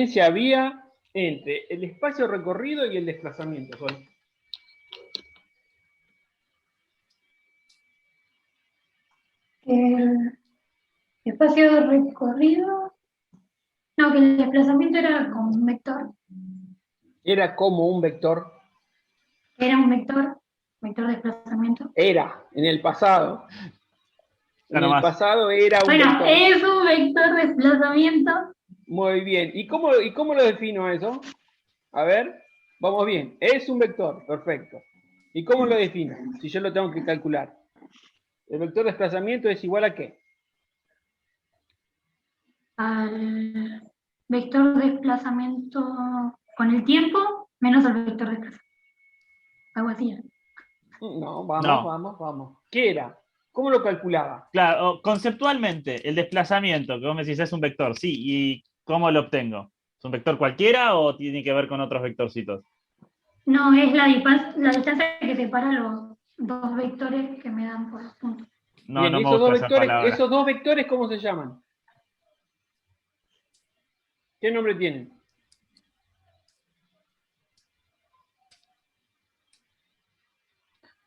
diferencia había entre el espacio recorrido y el desplazamiento, Sol? El espacio recorrido. No, que el desplazamiento era con un vector. Era como un vector. Era un vector de desplazamiento. Era, en el pasado. En el pasado era un bueno, vector. Es un vector de desplazamiento. Muy bien. ¿Y cómo lo defino eso? A ver, vamos bien. Es un vector, perfecto. ¿Y cómo lo defino? Si yo lo tengo que calcular. El vector de desplazamiento es igual a ¿qué? Al vector de desplazamiento con el tiempo menos el vector de desplazamiento. Algo así. No, vamos. ¿Qué era? ¿Cómo lo calculaba? Claro, conceptualmente, el desplazamiento, que vos me decís es un vector, sí, ¿y cómo lo obtengo? ¿Es un vector cualquiera o tiene que ver con otros vectorcitos? No, es la distancia que separa los dos vectores que me dan por los puntos. No, bien, no me gusta esa palabra. esos dos vectores, ¿cómo se llaman? ¿Qué nombre tienen?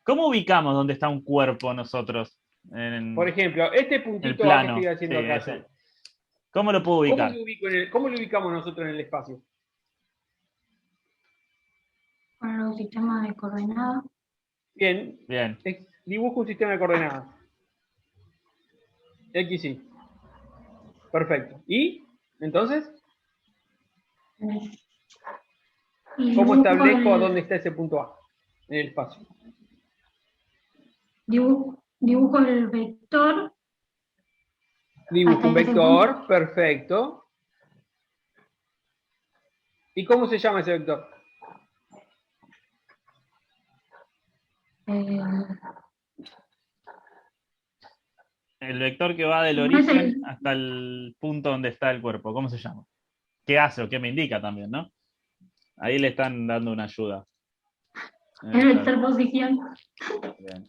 ¿Cómo ubicamos dónde está un cuerpo nosotros? Por ejemplo, este el puntito plano. que estoy haciendo Sí, acá. ese. ¿Cómo lo puedo ubicar? ¿Cómo lo ubicamos nosotros en el espacio? Con los sistemas de coordenadas. Bien. Dibujo un sistema de coordenadas. X, Y. Perfecto. ¿Y? Entonces, ¿cómo establezco dónde está ese punto A en el espacio? Dibujo el vector. Dibujo un vector, perfecto. ¿Y cómo se llama ese vector? El vector que va del origen hasta el punto donde está el cuerpo. ¿Cómo se llama? ¿Qué hace o qué me indica también, no? Ahí le están dando una ayuda. El vector posición. Bien.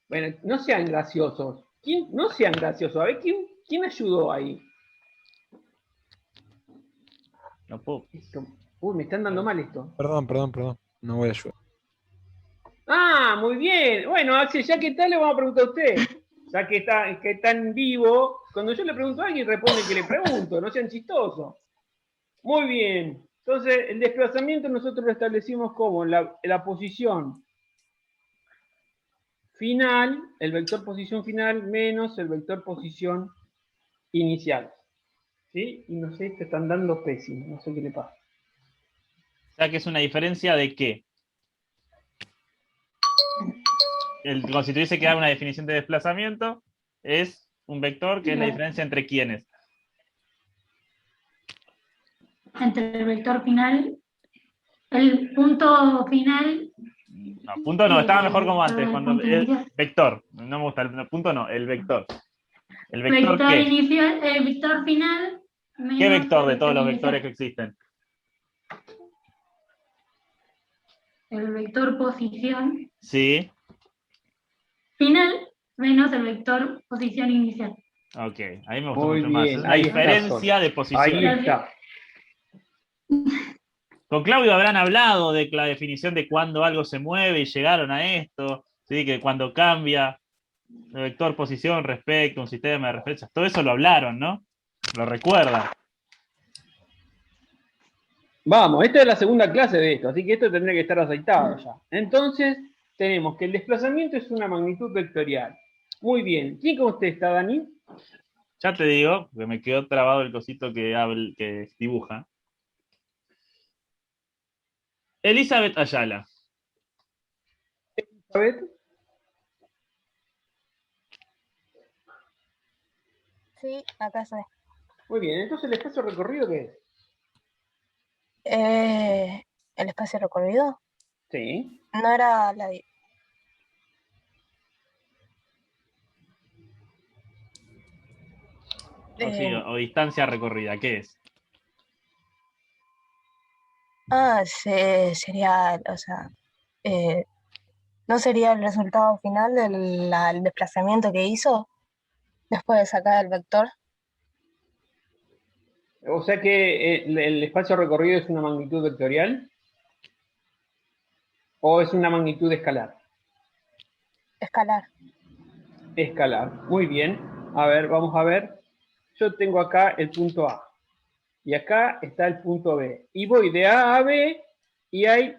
Bueno, no sean graciosos. No sean graciosos. A ver, ¿quién ayudó ahí? No puedo. Uy, me están dando mal esto. Perdón. No voy a ayudar. Ah, muy bien. Bueno, Axel, ya que tal, le vamos a preguntar a usted. Ya que está en vivo, cuando yo le pregunto a alguien, responde que le pregunto. No sean chistosos. Muy bien. Entonces, el desplazamiento nosotros lo establecimos como la posición final, el vector posición final menos el vector posición inicial. ¿Sí? Y no sé, te están dando pésimo. No sé qué le pasa. O sea que es una diferencia de qué. Como si tuviese que dar una definición de desplazamiento, es un vector que es la diferencia entre quiénes. Entre el vector final, el punto final. No, punto no, estaba mejor como antes. Vector, no me gusta el punto, no, el vector. ¿El vector qué? Inicial, el vector final. ¿Qué vector de todos los vectores que existen? El vector posición. Sí. Final menos el vector posición inicial. Ok, ahí me gustó Muy mucho más. bien, Es una diferencia de posición. Ahí está. Con Claudio habrán hablado de la definición de cuándo algo se mueve y llegaron a esto, ¿sí? Que cuando cambia el vector posición respecto a un sistema de referencias, todo eso lo hablaron, ¿no? Lo recuerdan. Vamos, esta es la segunda clase de esto, así que esto tendría que estar aceitado ya. Entonces, tenemos que el desplazamiento es una magnitud vectorial. Muy bien. ¿Quién con usted está, Dani? Ya te digo, porque me quedó trabado el cosito que dibuja. Elizabeth Ayala. ¿Elizabeth? Sí, acá estoy. Muy bien, entonces el espacio recorrido, ¿qué es? ¿El espacio recorrido? Sí. No era la... O distancia recorrida, ¿qué es? Sería, o sea, ¿no sería el resultado final del desplazamiento que hizo después de sacar el vector? O sea que el espacio recorrido es una magnitud vectorial o es una magnitud escalar. Escalar. Escalar. Muy bien. A ver, vamos a ver. Yo tengo acá el punto A. Y acá está el punto B. Y voy de A a B y hay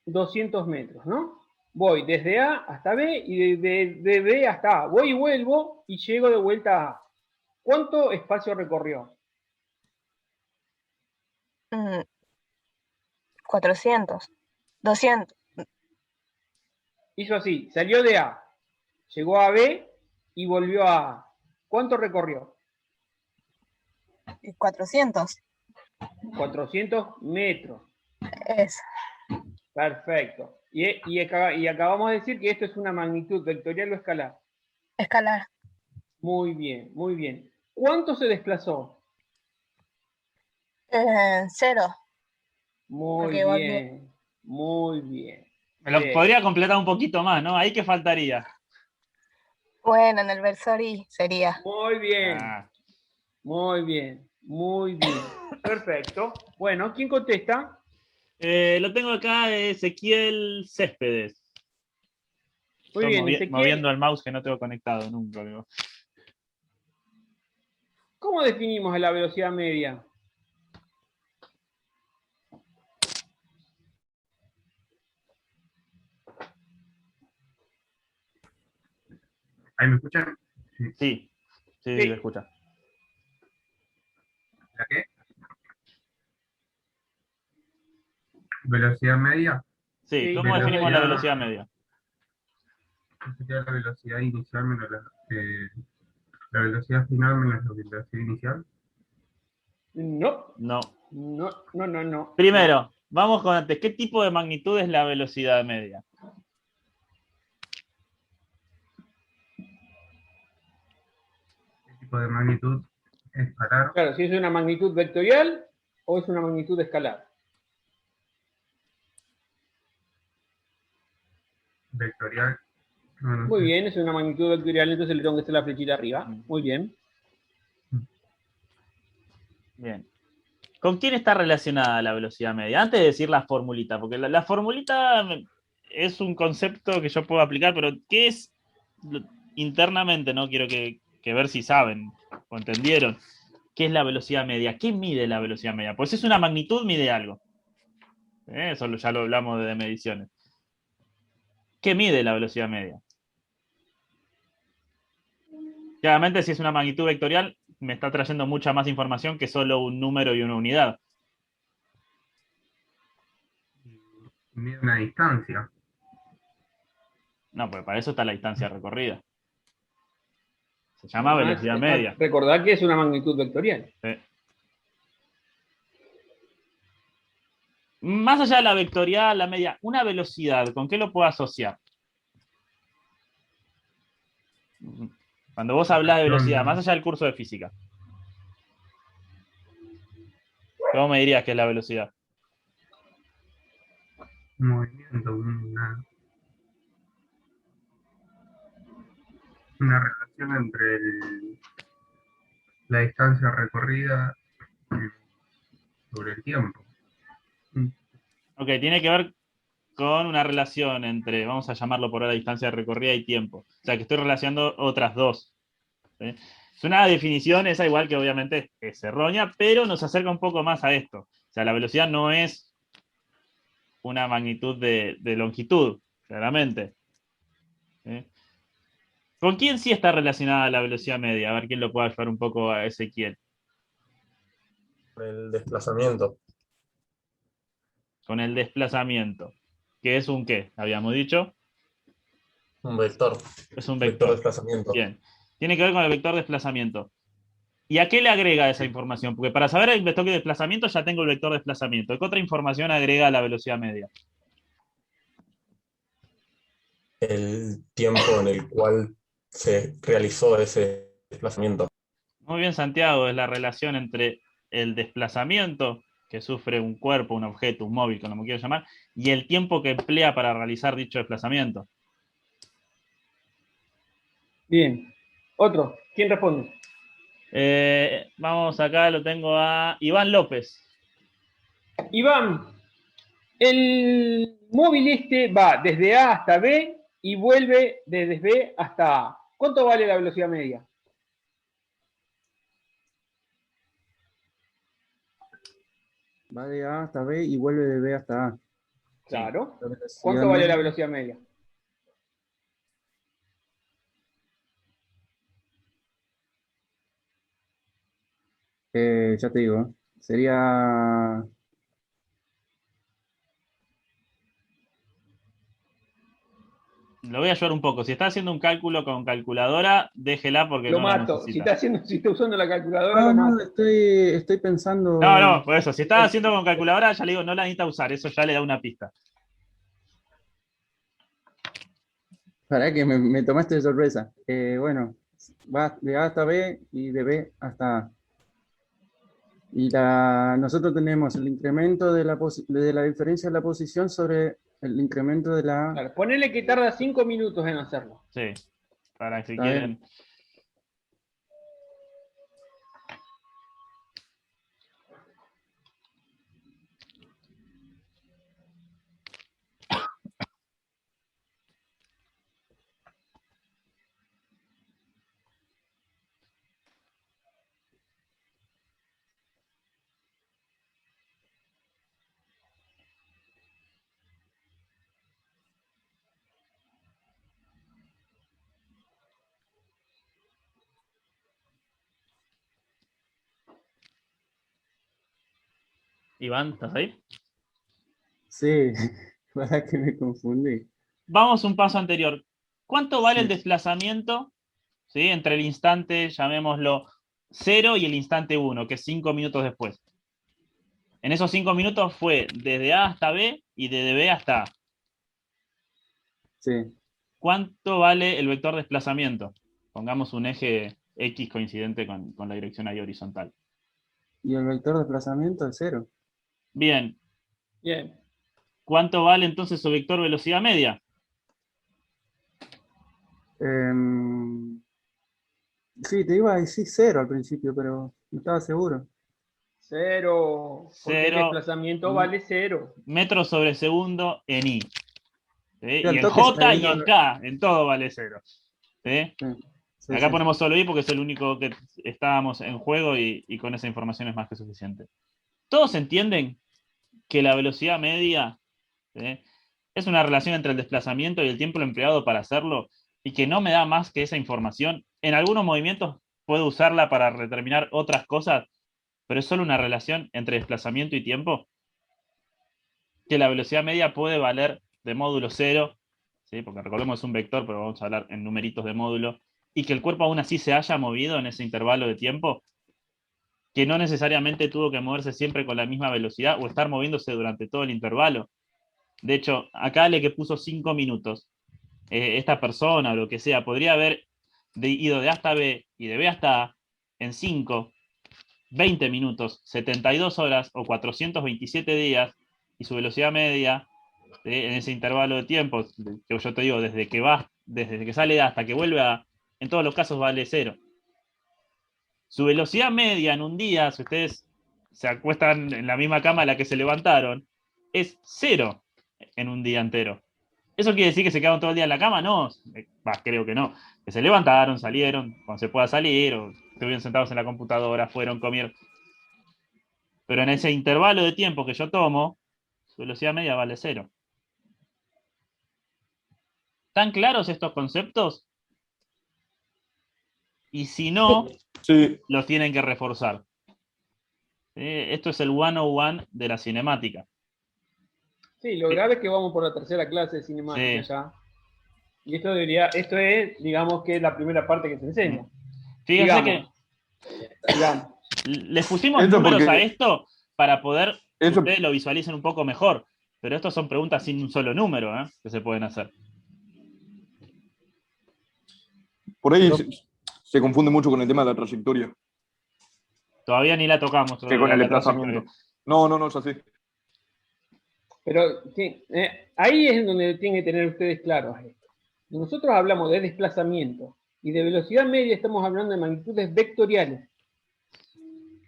200 metros, ¿no? Voy desde A hasta B y de B hasta A. Voy y vuelvo y llego de vuelta a A. ¿Cuánto espacio recorrió? 400. 200. Hizo así, salió de A, llegó a B y volvió a A. ¿Cuánto recorrió? 400. 400 metros. Es. Perfecto. Y acabamos de decir que esto es una magnitud vectorial o escalar. Escalar. Muy bien, muy bien. ¿Cuánto se desplazó? 0. Muy Porque volvió. bien, muy bien. Me lo Bien. podría completar un poquito más, ¿no? Ahí que faltaría. Bueno, en el versori sería. Muy bien, Ah, muy bien, muy bien. Perfecto. Bueno, ¿quién contesta? lo tengo acá, Ezequiel Céspedes. Muy Estoy bien, Ezequiel. moviendo el mouse que no tengo conectado nunca. Digo. ¿Cómo definimos la velocidad media? ¿Ahí me escuchan? Sí, Sí. lo escucha. ¿La qué? ¿Velocidad media? Sí, Sí, ¿cómo definimos la velocidad media? Sería la velocidad inicial menos la velocidad final menos la velocidad inicial. No, No. no. Primero, vamos con antes. ¿Qué tipo de magnitud es la velocidad media? ¿Qué tipo de magnitud? Escalar. Claro, si es una magnitud vectorial o es una magnitud escalar. Vectorial. No, no Muy sé. bien, es una magnitud vectorial, entonces le tengo que hacer la flechita arriba. Muy bien. Bien. ¿Con quién está relacionada la velocidad media? Antes de decir la formulita, porque la formulita es un concepto que yo puedo aplicar, pero ¿qué es internamente? No quiero que ver si saben o entendieron. ¿Qué es la velocidad media? ¿Qué mide la velocidad media? Pues es una magnitud, mide algo. Eso ya lo hablamos de mediciones. ¿Qué mide la velocidad media? Claramente, si es una magnitud vectorial, me está trayendo mucha más información que solo un número y una unidad. Mide una distancia. No, pues para eso está la distancia recorrida. Se llama velocidad media. Recordad que es una magnitud vectorial. Sí. Más allá de la vectorial, la media, una velocidad, ¿con qué lo puedo asociar? Cuando vos hablas de velocidad, más allá del curso de física, ¿cómo me dirías que es la velocidad? Un movimiento, una relación entre la distancia recorrida sobre el tiempo. Ok, tiene que ver con una relación entre, vamos a llamarlo por ahora, distancia recorrida y tiempo. O sea, que estoy relacionando otras dos. ¿Sí? Es una definición, esa igual que obviamente es errónea, pero nos acerca un poco más a esto. O sea, la velocidad no es una magnitud de longitud, claramente. ¿Sí? ¿Con quién sí está relacionada la velocidad media? A ver quién lo puede ayudar un poco a Ezequiel. El desplazamiento. Con el desplazamiento. ¿Qué es un qué? Habíamos dicho. Un vector. Es un Vector vector. de desplazamiento. Bien. Tiene que ver con el vector de desplazamiento. ¿Y a qué le agrega esa información? Porque para saber el vector de desplazamiento ya tengo el vector de desplazamiento. ¿Qué otra información agrega a la velocidad media? El tiempo en el cual se realizó ese desplazamiento. Muy bien, Santiago, es la relación entre el desplazamiento que sufre un cuerpo, un objeto, un móvil, como quieras llamar, y el tiempo que emplea para realizar dicho desplazamiento. Bien. Otro. ¿Quién responde? Vamos acá, lo tengo a Iván López. Iván, el móvil este va desde A hasta B y vuelve desde B hasta A. ¿Cuánto vale la velocidad media? Va de A hasta B y vuelve de B hasta A. Claro. La velocidad ¿Cuánto vale media- la velocidad media? Ya te digo, sería... Lo voy a ayudar un poco. Si está haciendo un cálculo con calculadora, déjela porque Lo no la mato. necesita. Si está usando la calculadora, No, lo no, mato. estoy pensando... No, por eso. Si está haciendo con calculadora, ya le digo, no la necesita usar. Eso ya le da una pista. Para que me tomaste de sorpresa. Bueno, va de A hasta B y de B hasta A. Y nosotros tenemos el incremento de la diferencia de la posición sobre el incremento de la... Claro, ponele que tarda 5 minutos en hacerlo. Sí. Para si Está quieren. Iván, ¿estás ahí? Sí, para que me confundí. Vamos un paso anterior. ¿Cuánto vale el Sí. desplazamiento, ¿sí?, entre el instante, llamémoslo 0 y el instante 1, que es 5 minutos después? En esos 5 minutos fue desde A hasta B y desde B hasta A. Sí. ¿Cuánto vale el vector desplazamiento? Pongamos un eje X coincidente con la dirección ahí horizontal. Y el vector de desplazamiento es 0. Bien. Bien. ¿Cuánto vale entonces su vector velocidad media? Sí, te iba a decir 0 al principio, pero no estaba seguro. 0. Porque el 0. desplazamiento vale 0. Metros sobre segundo en I. ¿Sí? Sí, al Y en toque se me J y vino- en K, en todo vale 0. ¿Sí? Sí, Acá sí. ponemos solo I porque es el único que estábamos en juego y con esa información es más que suficiente. ¿Todos entienden que la velocidad media, ¿sí?, es una relación entre el desplazamiento y el tiempo empleado para hacerlo y que no me da más que esa información? En algunos movimientos puedo usarla para determinar otras cosas, pero es solo una relación entre desplazamiento y tiempo. Que la velocidad media puede valer de módulo 0, ¿sí?, porque recordemos es un vector, pero vamos a hablar en numeritos de módulo, y que el cuerpo aún así se haya movido en ese intervalo de tiempo, que no necesariamente tuvo que moverse siempre con la misma velocidad o estar moviéndose durante todo el intervalo. De hecho, acá le que puso 5 minutos, esta persona o lo que sea, podría haber ido de A hasta B y de B hasta A en 5, 20 minutos, 72 horas o 427 días, y su velocidad media, en ese intervalo de tiempo, que yo te digo, desde que sale hasta que vuelve a, en todos los casos vale 0. Su velocidad media en un día, si ustedes se acuestan en la misma cama a la que se levantaron, es 0 en un día entero. ¿Eso quiere decir que se quedaron todo el día en la cama? No, creo que no. Que se levantaron, salieron, cuando se pueda salir, o estuvieron sentados en la computadora, fueron, comieron. Pero en ese intervalo de tiempo que yo tomo, su velocidad media vale 0. ¿Están claros estos conceptos? Y si no, Sí. los tienen que reforzar. Esto es el 101 de la cinemática. Sí, lo grave es que vamos por la tercera clase de cinemática Sí. ya. Y esto es, digamos que es la primera parte que se enseña. Fíjense Digamos. que les pusimos Esto números porque- a esto para poder que Eso- ustedes lo visualicen un poco mejor. Pero estos son preguntas sin un solo número, que se pueden hacer. Por ahí se confunde mucho con el tema de la trayectoria, Todavía ni la tocamos. que todavía con el la desplazamiento. trayectoria. No, es así. Pero sí, ahí es donde tienen que tener ustedes claros esto. Nosotros hablamos de desplazamiento y de velocidad media, estamos hablando de magnitudes vectoriales.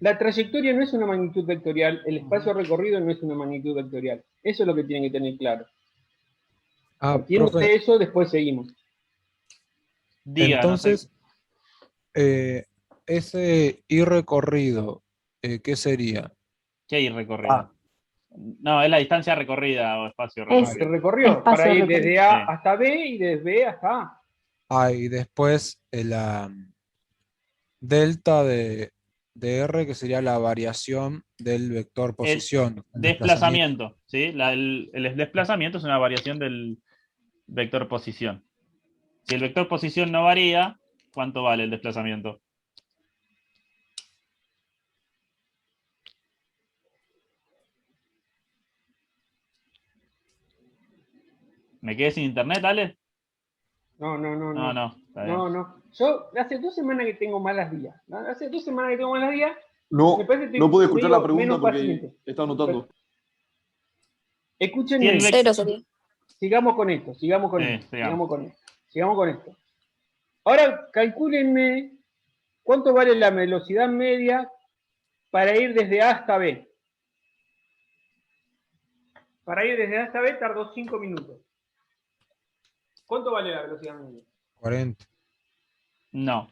La trayectoria no es una magnitud vectorial, el espacio recorrido no es una magnitud vectorial. Eso es lo que tienen que tener claro. Partiendo de eso, después seguimos. Diga, entonces, ese ir recorrido, ¿qué sería? ¿qué ir recorrido? No, es la distancia recorrida o espacio Es- Se recorrido. recorrió Espacio para ir recorrido. desde A Sí. hasta B y desde B hasta A. Y después la delta de R, que sería la variación del vector posición. el Desplazamiento, ¿sí? El desplazamiento es una variación del vector posición. Si el vector posición no varía, ¿cuánto vale el desplazamiento? ¿Me quedé sin internet, Ale? No. No, está bien. No. Yo hace 2 semanas que tengo malas días. Hace 2 semanas que tengo malas días. No, Me parece que no pude te escuchar digo la pregunta menos porque paciente. está anotando. Escúchenme. ¿Quién Cero sería. Sigamos con esto. Sigamos con esto. Ahora calcúlenme cuánto vale la velocidad media para ir desde A hasta B. Para ir desde A hasta B tardó 5 minutos. ¿Cuánto vale la velocidad media? 40. No.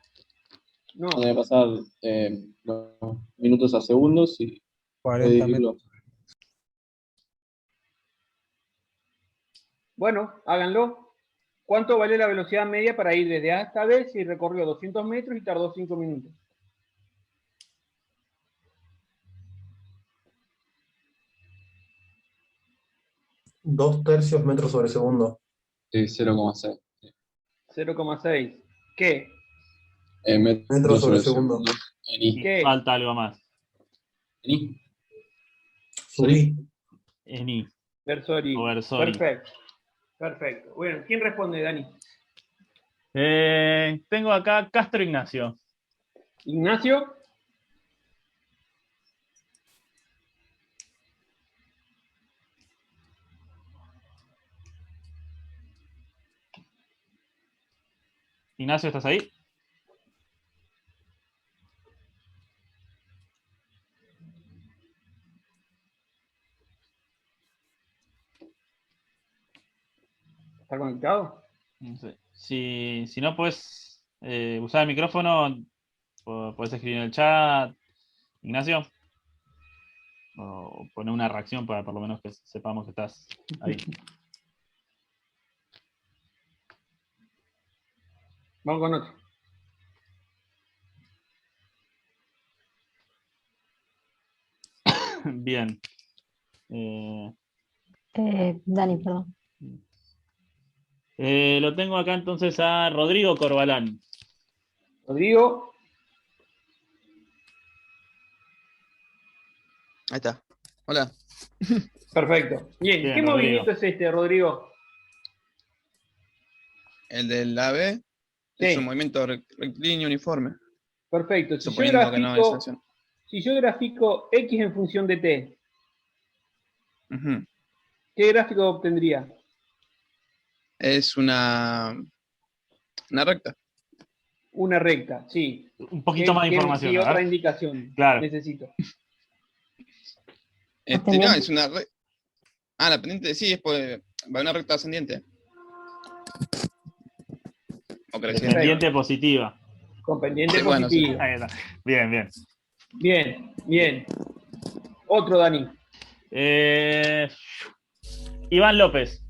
No. Debe pasar los minutos a segundos y 40 dividirlo. metros. Bueno, háganlo. ¿Cuánto vale la velocidad media para ir desde A hasta B si recorrió 200 metros y tardó 5 minutos? Dos tercios metros sobre segundo. Sí, 0,6. 0,6. ¿Qué? Metros sobre segundo. En I. ¿Qué? Falta algo más. En I. Subí. En I. Versori. O Versori. Perfecto. Bueno, ¿quién responde, Dani? Tengo acá Castro Ignacio. Ignacio. Ignacio, ¿estás ahí? ¿Está conectado? No sé. Si no puedes usar el micrófono, puedes escribir en el chat, Ignacio. O poner una reacción para por lo menos que sepamos que estás ahí. Vamos con otro. Bien. Dani, perdón. Lo tengo acá entonces a Rodrigo Corbalán. Rodrigo. Ahí está. Hola. Perfecto. Bien, Bien, ¿qué Rodrigo. movimiento es este, Rodrigo? El del AVE Sí. es un movimiento rectilíneo uniforme. Perfecto. Si yo, Suponiendo que no es grafico, acción. si yo grafico X en función de T, Ujú. ¿qué gráfico obtendría? Es una recta. Una recta, sí. Un poquito más de información. ¿Qué a ver. otra indicación Claro. necesito? No, es una recta. La pendiente sí, es va una recta ascendiente. O creciente. Pendiente positiva. Con pendiente Sí, bueno, sí. positiva. Ahí está. Bien, bien. Bien. Otro, Dani. Iván López.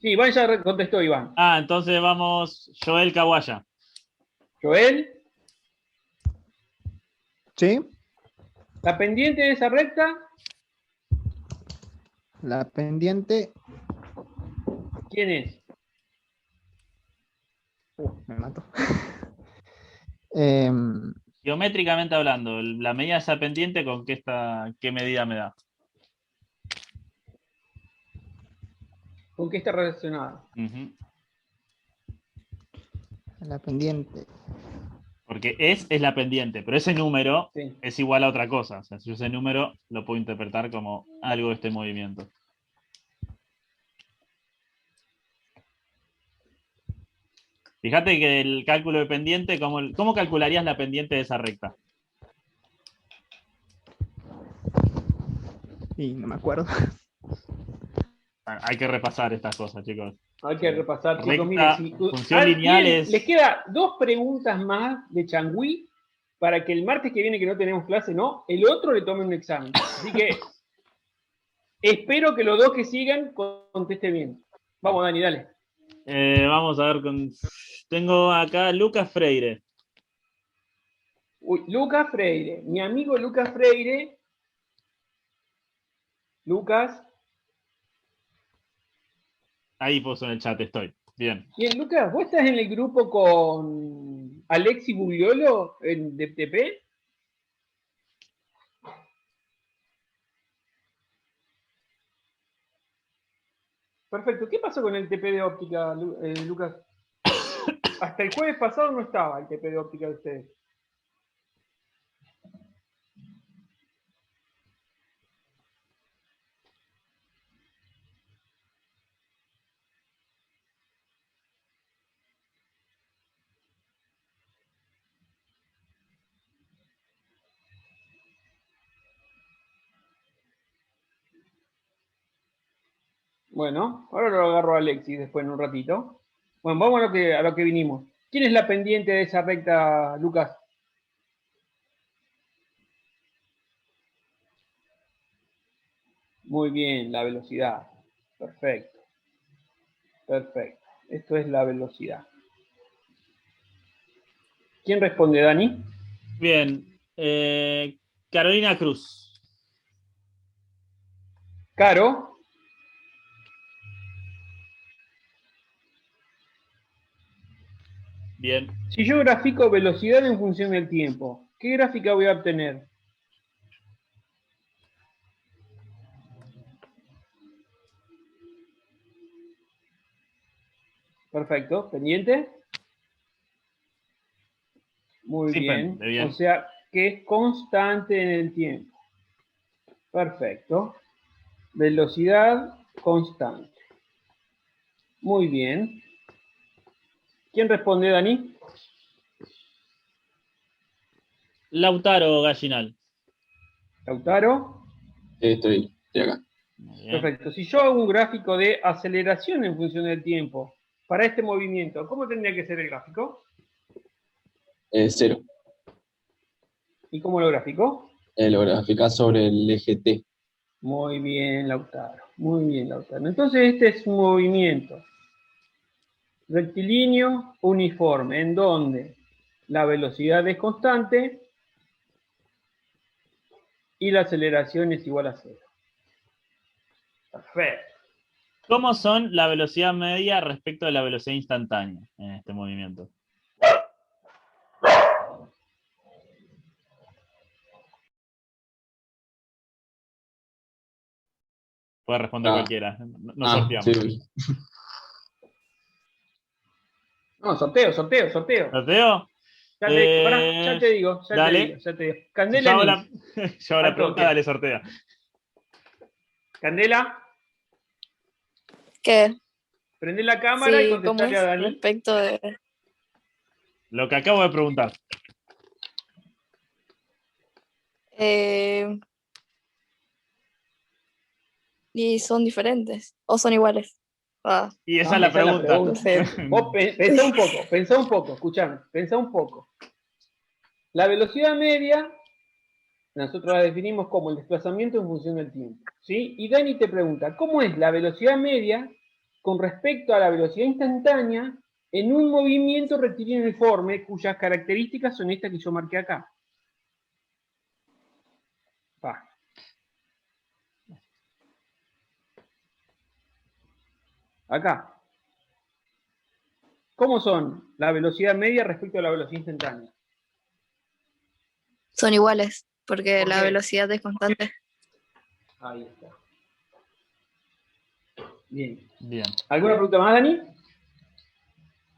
Sí, Iván ya contestó, Iván. Entonces vamos, Joel Kawaya. Joel, ¿Sí? la pendiente de esa recta, La pendiente. ¿quién es? Me mato. Geométricamente hablando, la medida de esa pendiente, ¿con qué medida me da? ¿Con qué está relacionada? Ujú. La pendiente. Porque es la pendiente, pero ese número Sí. es igual a otra cosa. O sea, si yo ese número lo puedo interpretar como algo de este movimiento. Fíjate que el cálculo de pendiente, ¿cómo calcularías la pendiente de esa recta? Y no me acuerdo. Hay que repasar estas cosas, chicos. Hay que repasar, chicos. Recta, Miren, si función lineal es... les queda 2 preguntas más de Changui para que el martes que viene, que no tenemos clase, no, el otro le tome un examen. Así que espero que los 2 que sigan contesten bien. Vamos, Dani, dale. Vamos a ver con... Tengo acá Lucas Freire. Uy, Lucas Freire. Mi amigo Lucas Freire. Lucas. Ahí puso en el chat, estoy. Bien. Bien, Lucas, ¿vos estás en el grupo con Alexi Bugliolo de TP? Perfecto. ¿Qué pasó con el TP de óptica, Lucas? Hasta el jueves pasado no estaba el TP de óptica de ustedes. Bueno, ahora lo agarro a Alexis después en un ratito. Bueno, vamos a lo que vinimos. ¿Quién es la pendiente de esa recta, Lucas? Muy bien, la velocidad. Perfecto. Perfecto. Esto es la velocidad. ¿Quién responde, Dani? Bien. Carolina Cruz. Caro. Bien. Si yo grafico velocidad en función del tiempo, ¿qué gráfica voy a obtener? Perfecto. ¿Pendiente? Muy Sí, bien. bien. O sea, que es constante en el tiempo. Perfecto. Velocidad constante. Muy bien. ¿Quién responde, Dani? Lautaro Gallinal. Lautaro. Estoy acá. Perfecto. Si yo hago un gráfico de aceleración en función del tiempo para este movimiento, ¿cómo tendría que ser el gráfico? 0. ¿Y cómo lo grafico? Lo graficás sobre el eje T. Muy bien, Lautaro. Muy bien, Lautaro. Entonces este es un movimiento rectilíneo uniforme, en donde la velocidad es constante y la aceleración es igual a 0. Perfecto. ¿Cómo son la velocidad media respecto a la velocidad instantánea en este movimiento? Puede responder cualquiera. No sorteamos. Sí. No, sorteo. ¿Sorteo? Ya te digo. Dale. Candela. Yo hago la pregunta, dale, sortea. Candela. ¿Qué? Prende la cámara y contestale a Dani. Respecto de... Lo que acabo de preguntar. Y son diferentes. ¿O son iguales? Y esa es la pregunta. No sé. Vos pensá un poco, escuchame, pensá un poco. La velocidad media, nosotros la definimos como el desplazamiento en función del tiempo, ¿sí? Y Dani te pregunta, ¿cómo es la velocidad media con respecto a la velocidad instantánea en un movimiento rectilíneo uniforme cuyas características son estas que yo marqué acá? Acá. ¿Cómo son la velocidad media respecto a la velocidad instantánea? Son iguales, porque ¿Por la qué? velocidad es constante. Ahí está. Bien. Bien. ¿Alguna pregunta más, Dani?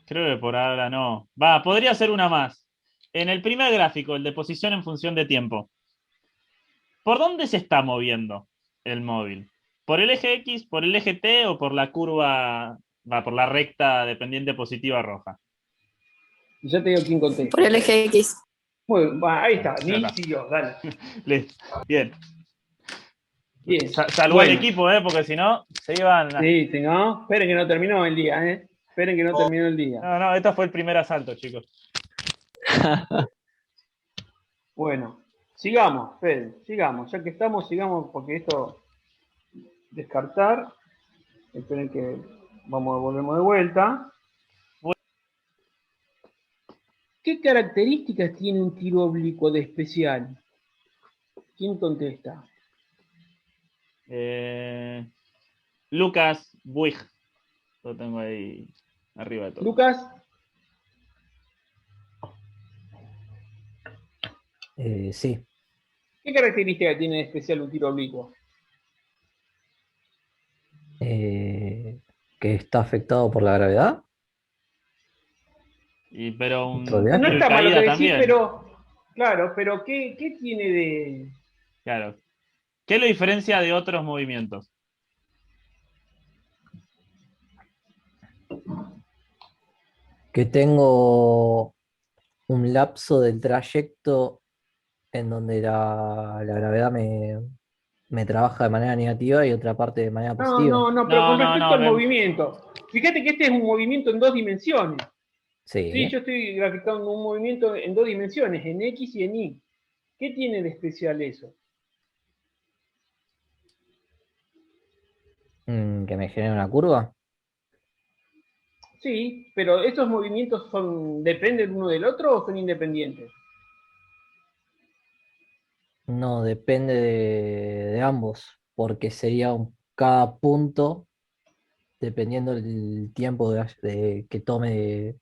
Creo que por ahora no. Podría ser una más. En el primer gráfico, el de posición en función de tiempo, ¿por dónde se está moviendo el móvil? ¿Por el eje X, por el eje T o por la curva, por la recta dependiente positiva roja? Ya te digo quién contesta. Por el eje X. Muy bien, ahí está. Ni siguió, dale. Listo. Bien. Bien. Salvó Bueno. el equipo, porque si no, se iban. Sí, si no, esperen que no terminó el día, Esperen que no terminó el día. No, este fue el primer asalto, chicos. Bueno, sigamos, Fede, sigamos. Ya que estamos, sigamos, porque esto, descartar. Esperen que volvemos de vuelta. ¿Qué características tiene un tiro oblicuo de especial? ¿Quién contesta? Lucas Buig. Lo tengo ahí arriba de todo. Lucas. Sí. ¿Qué característica tiene de especial un tiro oblicuo? Que está afectado por la gravedad. Pero No está mal lo que decís, pero claro, pero ¿qué tiene de...? Claro. ¿Qué lo diferencia de otros movimientos? Que tengo un lapso del trayecto en donde la gravedad me trabaja de manera negativa y otra parte de manera positiva. No, pero con respecto al movimiento. Fíjate que este es un movimiento en 2 dimensiones. Sí, yo estoy graficando un movimiento en 2 dimensiones, en X y en Y. ¿Qué tiene de especial eso? ¿Que me genere una curva? Sí, pero ¿estos movimientos dependen uno del otro o son independientes? No, depende de ambos, porque sería cada punto, dependiendo del tiempo que tome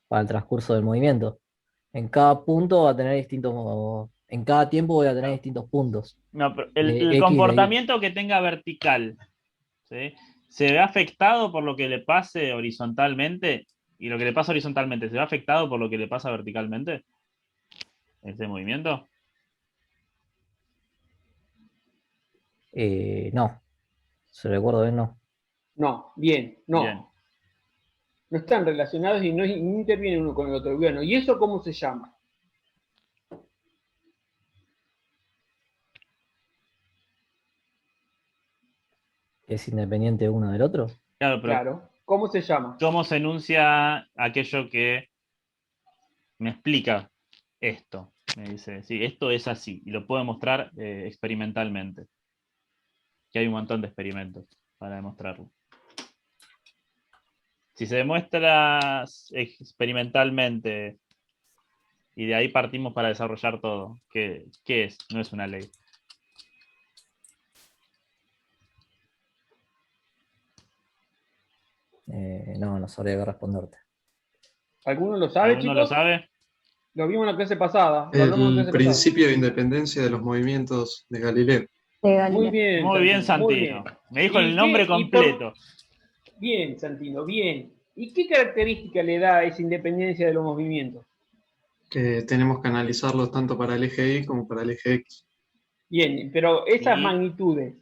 para el transcurso del movimiento. En cada punto va a tener en cada tiempo voy a tener distintos puntos. No, pero el comportamiento que tenga vertical, ¿sí? ¿Se ve afectado por lo que le pase horizontalmente? ¿Y lo que le pasa horizontalmente se ve afectado por lo que le pasa verticalmente? ¿Este movimiento? No. Se recuerdo bien, no. No, bien, no. Bien. No están relacionados y no intervienen uno con el otro. Bueno, ¿y eso cómo se llama? ¿Es independiente uno del otro? Claro, pero Claro. ¿Cómo se llama? ¿cómo se enuncia aquello que me explica esto? Me dice, sí, esto es así, y lo puedo demostrar experimentalmente. Que hay un montón de experimentos para demostrarlo. Si se demuestra experimentalmente y de ahí partimos para desarrollar todo, ¿qué es? No es una ley. No sabría qué responderte. ¿Alguno lo sabe, chicos? ¿Alguno lo sabe? Lo vimos en la clase pasada. Lo hablamos en la El clase principio de independencia de los movimientos de Galileo. pasada. Muy bien. Muy bien, Santino. Me dijo el nombre completo. Bien, Santino, bien. ¿Y qué característica le da esa independencia de los movimientos? Que tenemos que analizarlos tanto para el eje Y como para el eje X. Bien, pero esas magnitudes,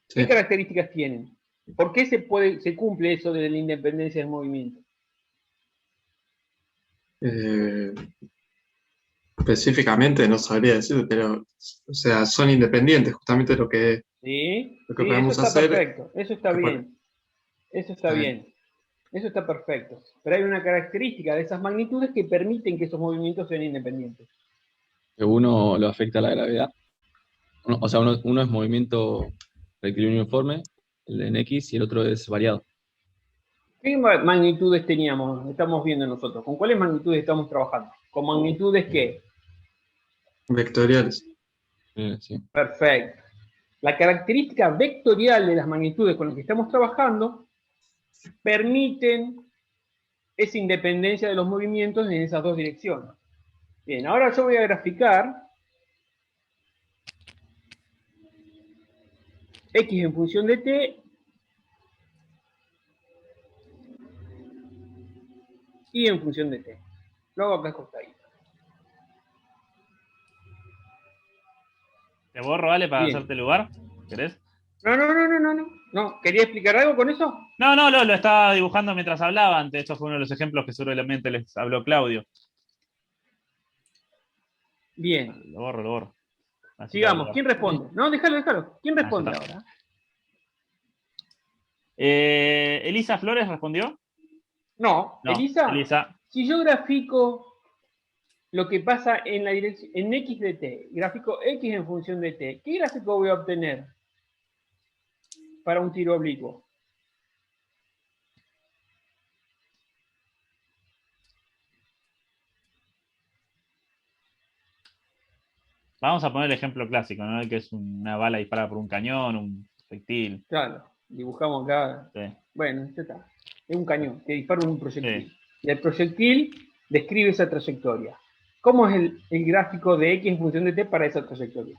¿qué Sí. características tienen? ¿Por qué se cumple eso de la independencia del movimiento? Específicamente no sabría decir, pero o sea, son independientes, justamente lo que Sí, podemos eso está hacer. perfecto, eso está bien. Eso está bien. Eso está perfecto. Pero hay una característica de esas magnitudes que permiten que esos movimientos sean independientes. Que uno lo afecta a la gravedad. Uno es movimiento rectilíneo uniforme, el en X, y el otro es variado. ¿Qué magnitudes estamos viendo nosotros? ¿Con cuáles magnitudes estamos trabajando? ¿Con magnitudes qué? Vectoriales. Sí. Perfecto. La característica vectorial de las magnitudes con las que estamos trabajando permiten esa independencia de los movimientos en esas dos direcciones. Bien, ahora yo voy a graficar X en función de T y en función de T. Lo hago acá acostadito. ¿Te borro, Ale, para Bien. hacerte lugar? ¿Querés? No, ¿quería explicar algo con eso? No, lo estaba dibujando mientras hablaba antes. Esto fue uno de los ejemplos que seguramente les habló Claudio. Bien. Lo borro. Así Sigamos, que- ¿quién responde? No, déjalo. ¿Quién responde ya está. ahora? Elisa Flores respondió. No, No, Elisa, Elisa. si yo grafico lo que pasa en la dirección, en X de T, gráfico X en función de T, ¿qué gráfico voy a obtener para un tiro oblicuo? Vamos a poner el ejemplo clásico, ¿no? El que es una bala disparada por un cañón, un proyectil. Claro, dibujamos acá. Sí. Bueno, ya está. Es un cañón que dispara un proyectil. Sí. Y el proyectil describe esa trayectoria. ¿Cómo es el gráfico de X en función de T para esa trayectoria?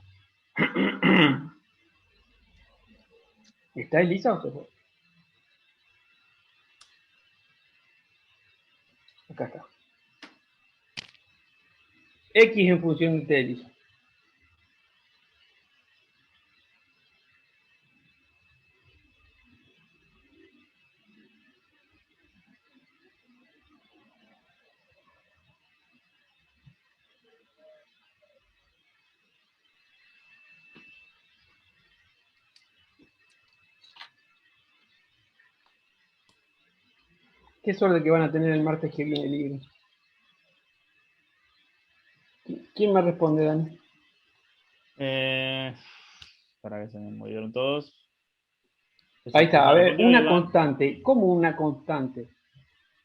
¿Está Elisa o se fue? Acá está. X en función de T, Elisa. Qué suerte que van a tener el martes que viene libre. ¿Quién me responde, Dani? Para que se me movieron todos. Ahí está, a ver, Respondió una Iván. constante. ¿Cómo una constante?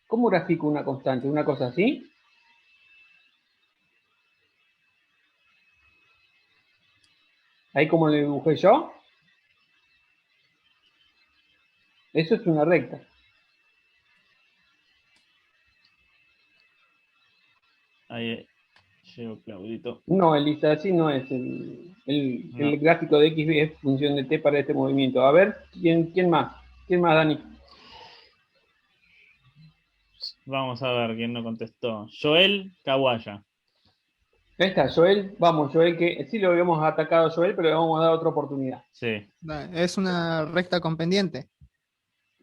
¿Cómo grafico una constante? ¿Una cosa así? Ahí como le dibujé yo. Eso es una recta. Ahí llegó Claudito. No, Elisa, así no es No. el gráfico de X es función de T para este movimiento. A ver, ¿quién más? ¿Quién más, Dani? Vamos a ver quién no contestó. Joel Kawaya. Ahí está, Joel. Vamos, Joel, que sí lo habíamos atacado a Joel, pero le vamos a dar otra oportunidad. Sí. Es una recta con pendiente.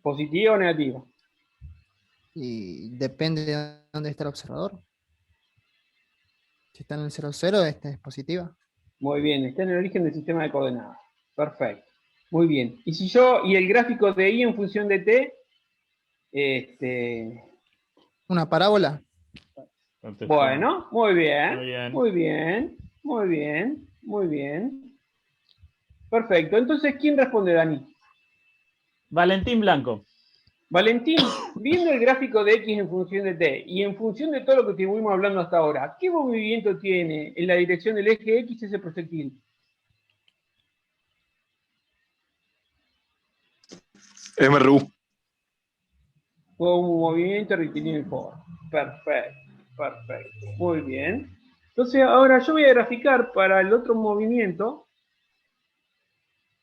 ¿Positiva o negativa? Y depende de dónde está el observador. Si está en el 0,0, esta es positiva. Muy bien, está en el origen del sistema de coordenadas. Perfecto. Muy bien. Y el gráfico de Y en función de T, Una parábola. Contestó. bueno, muy bien, Muy bien. muy bien, muy bien, muy bien. Perfecto. Entonces, ¿quién responde, Dani? Valentín Blanco. Valentín, viendo el gráfico de X en función de T y en función de todo lo que estuvimos hablando hasta ahora, ¿qué movimiento tiene en la dirección del eje X ese proyectil? MRU. Fue un movimiento rectilíneo forward. Perfecto, perfecto. Muy bien. Entonces, ahora yo voy a graficar para el otro movimiento.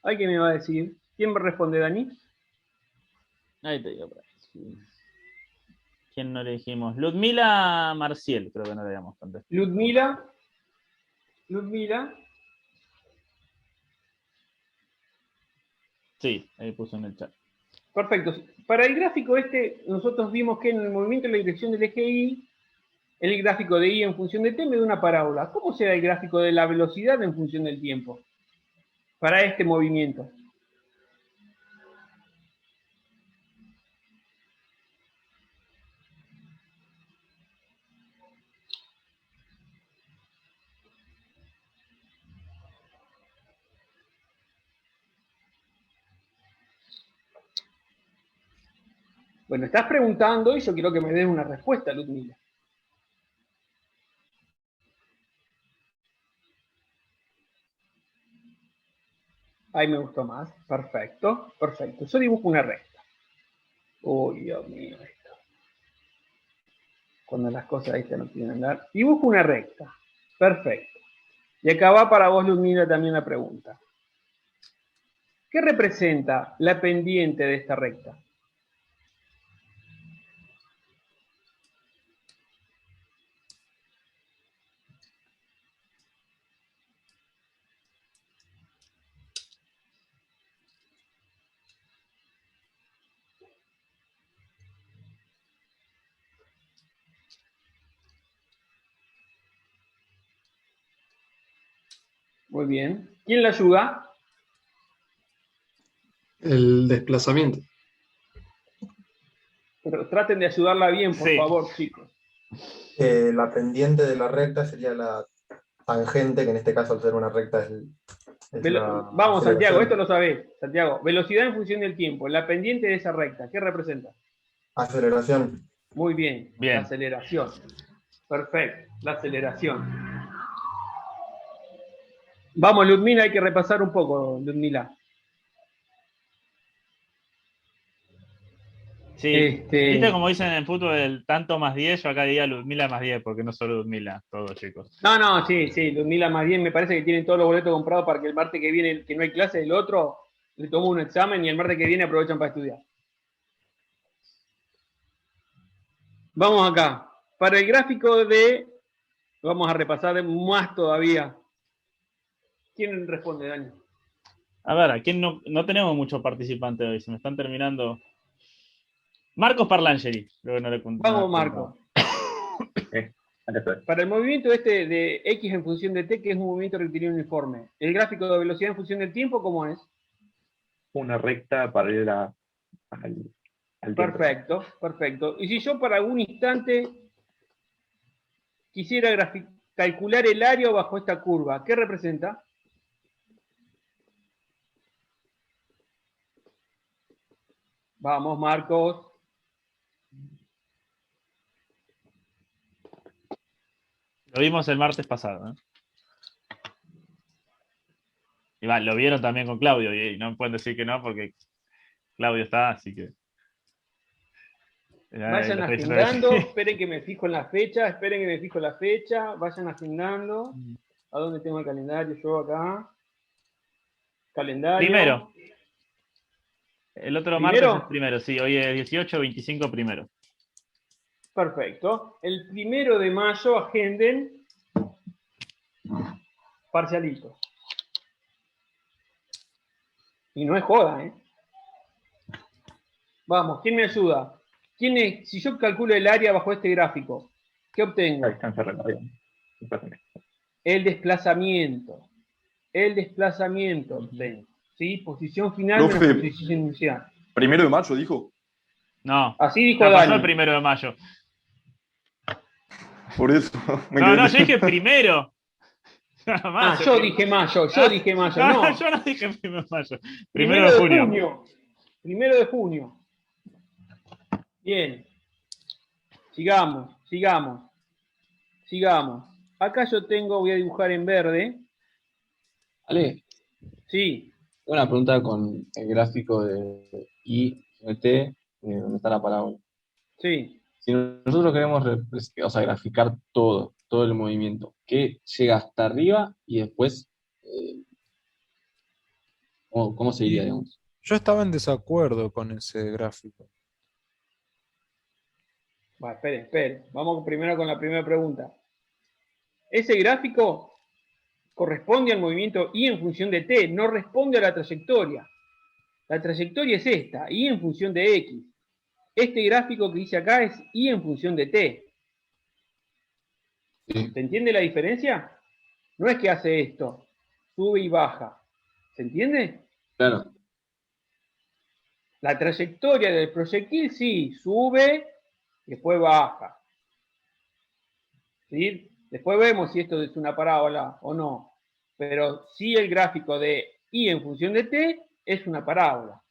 ¿Alguien me va a decir? ¿Quién me responde, Dani? Ahí te digo. ¿Quién no le dijimos? Ludmila Marciel, creo que no le habíamos contestado. Ludmila. Sí, ahí puso en el chat. Perfecto. Para el gráfico nosotros vimos que en el movimiento en la dirección del eje Y, el gráfico de Y en función de T me da una parábola. ¿Cómo será el gráfico de la velocidad en función del tiempo? Para este movimiento. Bueno, estás preguntando y yo quiero que me des una respuesta, Ludmila. Ahí me gustó más. Perfecto, perfecto. Yo dibujo una recta. Uy, Dios mío, esto. Cuando las cosas no quieren andar. Dibujo una recta. Perfecto. Y acá va para vos, Ludmila, también la pregunta. ¿Qué representa la pendiente de esta recta? Muy bien. ¿Quién la ayuda? El desplazamiento. Pero traten de ayudarla bien, por Sí. favor, chicos. La pendiente de la recta sería la tangente, que en este caso al ser una recta es la Vamos, Santiago, aceleración. esto lo sabés. Santiago, velocidad en función del tiempo. La pendiente de esa recta, ¿qué representa? Aceleración. Muy bien, Bien. la aceleración. Perfecto, la aceleración. Vamos, Ludmila, hay que repasar un poco, Ludmila. Sí, viste como dicen en fútbol el tanto más 10, yo acá diría Ludmila más 10, porque no solo Ludmila, todos chicos. No, sí, Ludmila más bien, me parece que tienen todos los boletos comprados para que el martes que viene, que no hay clase, el otro le toma un examen y el martes que viene aprovechan para estudiar. Vamos acá. Para el gráfico vamos a repasar más todavía. ¿Quién responde, Dani? A ver, ¿a quién no tenemos muchos participantes hoy? Se me están terminando. Marcos Parlangeli. Vamos, Marco. Para el movimiento de X en función de T, que es un movimiento rectilíneo uniforme, ¿el gráfico de velocidad en función del tiempo cómo es? Una recta paralela al tiempo. Perfecto. Y si yo para algún instante quisiera calcular el área bajo esta curva, ¿qué representa? Vamos, Marcos. Lo vimos el martes pasado, ¿eh? Y va, lo vieron también con Claudio, y no pueden decir que no, porque Claudio está, así que... Vayan agendando, esperen que me fijo en la fecha, vayan agendando. ¿A dónde tengo el calendario? Yo acá. Calendario. Primero. El otro martes es primero, sí, hoy es 18, 25 primero. Perfecto. El 1 de mayo agenden parcialitos. Y no es joda, ¿eh? Vamos, ¿quién me ayuda? Si yo calculo el área bajo este gráfico, ¿qué obtengo? La distancia relativa. El desplazamiento. Obtengo. ¿Sí? Posición final Profe, menos posición inicial. 1 de mayo, dijo. No. Así dijo no, Dani. pasó el 1 de mayo. Por eso. No, yo dije primero. Yo dije mayo. No, yo no dije 1 de mayo. 1 de junio. 1 de junio. Bien. Sigamos. Acá yo voy a dibujar en verde. Ale, Sí. una pregunta con el gráfico de I, de T, donde está la parábola. Sí. Si nosotros queremos graficar todo el movimiento, ¿qué llega hasta arriba y después cómo seguiría, digamos? Yo estaba en desacuerdo con ese gráfico. Espere. Vamos primero con la primera pregunta. Ese gráfico corresponde al movimiento I en función de T, no responde a la trayectoria. La trayectoria es esta, I en función de X. Este gráfico que dice acá es I en función de T. ¿Se entiende la diferencia? No es que hace esto, sube y baja. ¿Se entiende? Claro. La trayectoria del proyectil sí, sube, después baja. ¿Sí? Después vemos si esto es una parábola o no. Pero sí el gráfico de I en función de T es una parábola.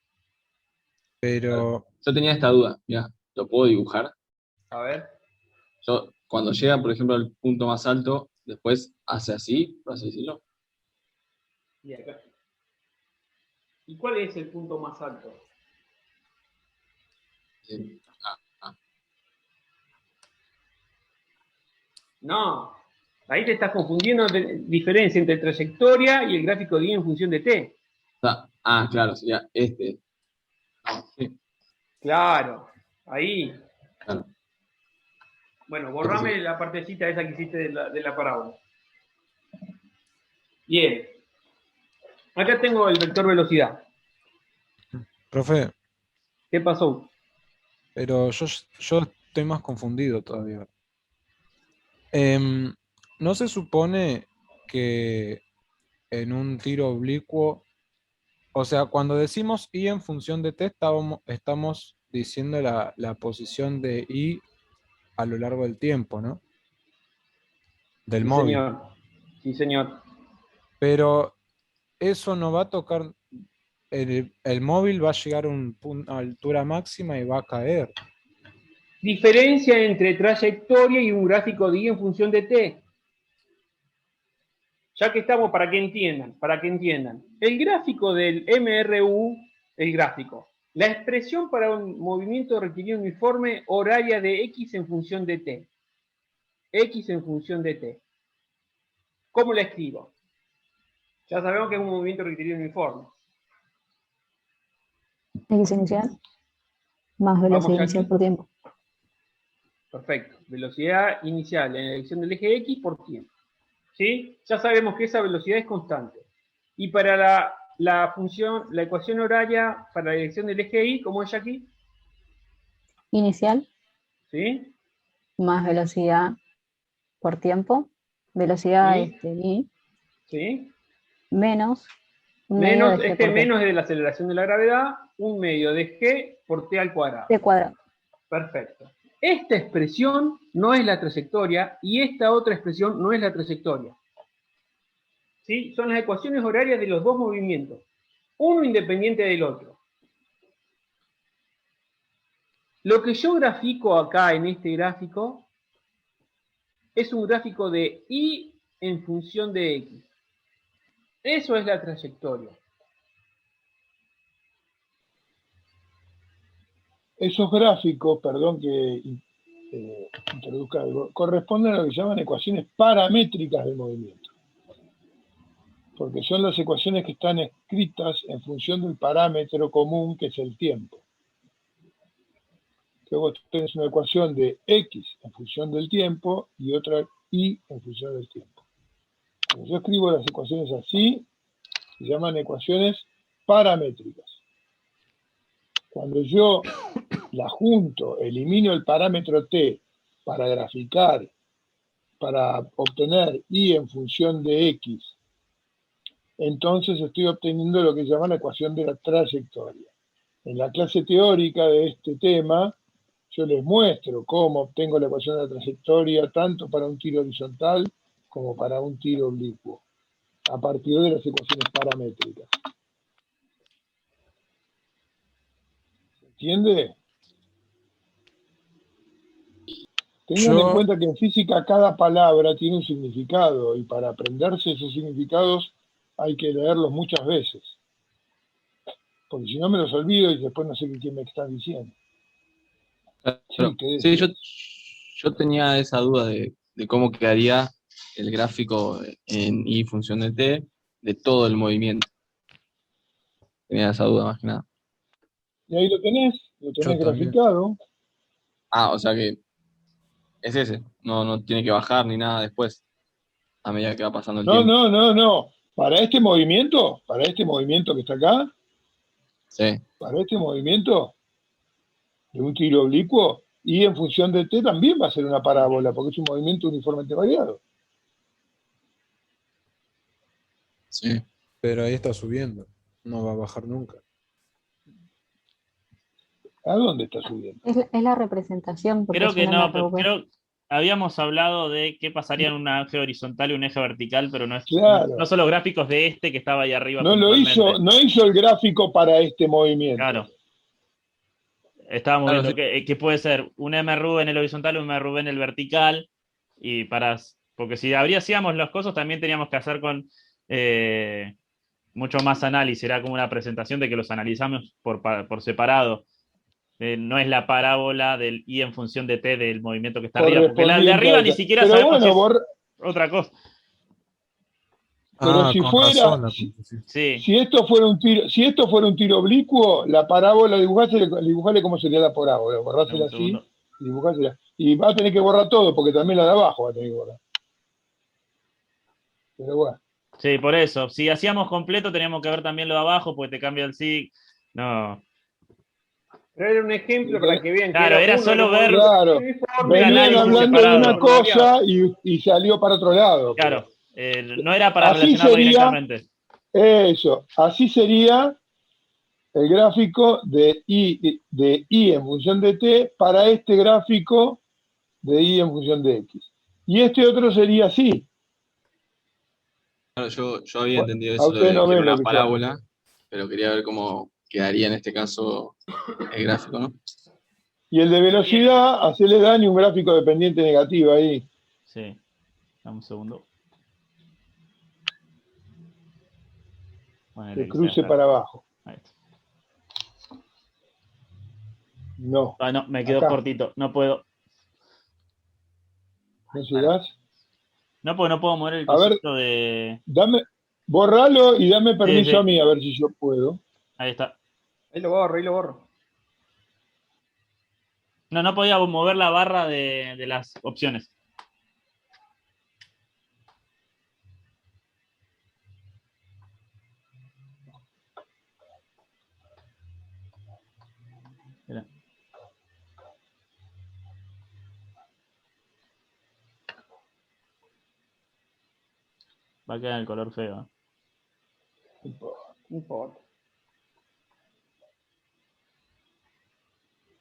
Pero... Yo tenía esta duda, mira, ¿lo puedo dibujar? A ver. Yo, cuando llega, por ejemplo, al punto más alto, después hace así, por así decirlo. Y acá. ¿Y cuál es el punto más alto? No, ahí te estás confundiendo diferencia entre trayectoria y el gráfico de I en función de T. Claro, sería este. Sí. Claro, ahí. Claro. Bueno, borrame la partecita esa que hiciste de la parábola. Bien. Acá tengo el vector velocidad. Profe. ¿Qué pasó? Pero yo estoy más confundido todavía. ¿No se supone que en un tiro oblicuo. O sea, cuando decimos I en función de T, estamos diciendo la posición de I a lo largo del tiempo, ¿no? Del Sí, móvil. señor. Sí, señor. Pero eso no va a tocar, el móvil va a llegar a una altura máxima y va a caer. Diferencia entre trayectoria y un gráfico de I en función de T. Ya que estamos, para que entiendan. El gráfico del MRU, la expresión para un movimiento requerido uniforme horaria de X en función de T. X en función de T. ¿Cómo la escribo? Ya sabemos que es un movimiento requerido uniforme. X inicial más velocidad inicial por tiempo. Perfecto. Velocidad inicial en la dirección del eje X por tiempo. ¿Sí? Ya sabemos que esa velocidad es constante. Y para la ecuación horaria para la dirección del eje Y, ¿cómo es aquí? Inicial ¿Sí? más velocidad por tiempo. Velocidad I. ¿Sí? Menos. Menos es de la aceleración de la gravedad, un medio de G por T al cuadrado. T cuadrado. Perfecto. Esta expresión no es la trayectoria y esta otra expresión no es la trayectoria. ¿Sí? Son las ecuaciones horarias de los dos movimientos, uno independiente del otro. Lo que yo grafico acá en este gráfico es un gráfico de Y en función de X. Eso es la trayectoria. Esos gráficos, perdón que introduzca algo, corresponden a lo que llaman ecuaciones paramétricas del movimiento. Porque son las ecuaciones que están escritas en función del parámetro común que es el tiempo. Luego tienes una ecuación de X en función del tiempo y otra Y en función del tiempo. Cuando yo escribo las ecuaciones así, se llaman ecuaciones paramétricas. Cuando yo la junto, elimino el parámetro T para graficar, para obtener Y en función de X, entonces estoy obteniendo lo que se llama la ecuación de la trayectoria. En la clase teórica de este tema, yo les muestro cómo obtengo la ecuación de la trayectoria tanto para un tiro horizontal como para un tiro oblicuo, a partir de las ecuaciones paramétricas. ¿Se entiende? Tengan en cuenta que en física cada palabra tiene un significado y para aprenderse esos significados hay que leerlos muchas veces. Porque si no me los olvido y después no sé qué me están diciendo. Sí, yo tenía esa duda de cómo quedaría el gráfico en Y función de T de todo el movimiento. Tenía esa duda más que nada. Y ahí lo tenés graficado. Ah, o sea que es ese, no tiene que bajar ni nada después, a medida que va pasando el tiempo. No. Para este movimiento que está acá, sí. Para este movimiento de un tiro oblicuo, Y en función de T también va a ser una parábola, porque es un movimiento uniformemente variado. Sí, pero ahí está subiendo, no va a bajar nunca. ¿A dónde está subiendo? Es la representación. Creo que no, pero habíamos hablado de qué pasaría en un eje horizontal y un eje vertical, pero no es claro. No son los gráficos de este que estaba ahí arriba. No hizo el gráfico para este movimiento. Claro. Estábamos viendo que puede ser un MRU en el horizontal, un MRU en el vertical, y porque si hacíamos las cosas también teníamos que hacer con mucho más análisis, era como una presentación de que los analizamos por separado. No es la parábola del I en función de T del movimiento que está arriba, porque la de arriba ni siquiera sabemos si es otra cosa. Pero si esto fuera un tiro oblicuo, la parábola dibujale cómo sería la parábola, borrásela así, dibujásela. Y va a tener que borrar todo, porque también la de abajo va a tener que borrar. Pero bueno. Sí, por eso. Si hacíamos completo, teníamos que ver también lo de abajo, porque te cambia el SIG. No. Pero era un ejemplo para que vean. Claro, era solo ver. Claro, venían hablando de una cosa y salió para otro lado. Claro. No era para Así relacionarlo sería, directamente. eso, así sería el gráfico de I en función de t para este gráfico de I en función de X. Y este otro sería así. Claro, yo había Bueno, entendido a eso ustedes de no que era ven lo una que yo hago. parábola, pero quería ver cómo quedaría en este caso el gráfico, ¿no? Y el de velocidad, hacerle daño un gráfico de pendiente negativa ahí. Sí. Dame un segundo. Ponele Que que sea cruce acá. para abajo. Ahí está. No. Ah, no, me quedó Acá. cortito. No puedo. ¿No llegás? No, porque no puedo mover el A ver, cosito de. borralo y dame Sí, permiso a sí. mí, a ver si yo puedo. Ahí está. Ahí lo borro, ahí lo borro. No podía mover la barra de las opciones. Espera. Va a quedar el color feo. No importa.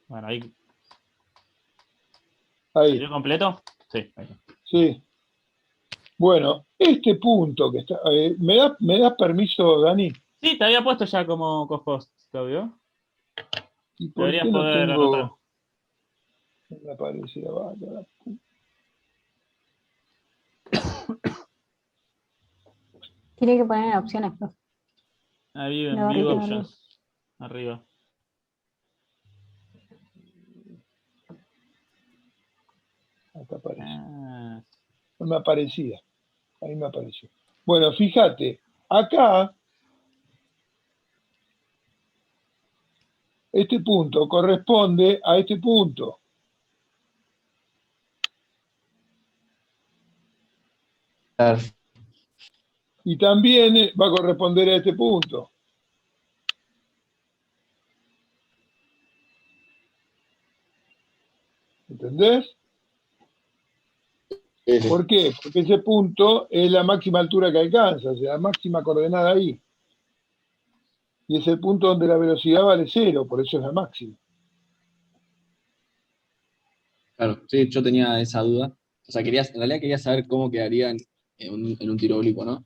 Bueno, ahí. Ahí. ¿Salió completo? Sí. Ahí está. Sí. Bueno, este punto que está. ¿Me das permiso, Dani? Sí, te había puesto ya como co-host, Claudio. ¿Y por Deberías qué no poder tengo? anotar. No me aparece la barra. Tiene que poner en opciones, profe. Ahí en La View barrita de Options. Arriba. Acá aparece. Ah, No me aparecía. Ahí me apareció. Bueno, fíjate, acá este punto corresponde a este punto. Y también va a corresponder a este punto. ¿Entendés? ¿Por qué? Porque ese punto es la máxima altura que alcanza, o sea, la máxima coordenada ahí. Y es el punto donde la velocidad vale 0, por eso es la máxima. Claro, sí, yo tenía esa duda. O sea, en realidad quería saber cómo quedaría en un tiro oblicuo, ¿no?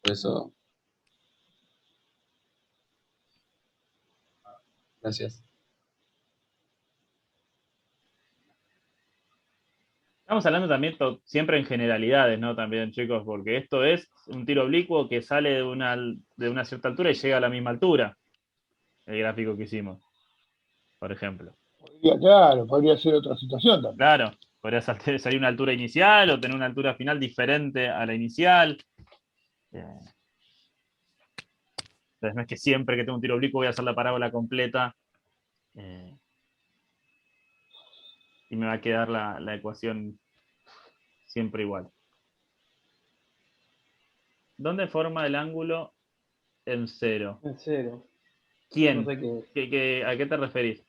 Por eso, gracias. Estamos hablando también siempre en generalidades, ¿no? También, chicos, porque esto es un tiro oblicuo que sale de una cierta altura y llega a la misma altura. El gráfico que hicimos, por ejemplo. Claro, podría ser otra situación también. Claro, podría salir una altura inicial o tener una altura final diferente a la inicial. Entonces no es que siempre que tengo un tiro oblicuo voy a hacer la parábola completa y me va a quedar la ecuación siempre igual. ¿Dónde forma el ángulo en 0? En 0. ¿Quién? No sé qué. ¿A qué te referís?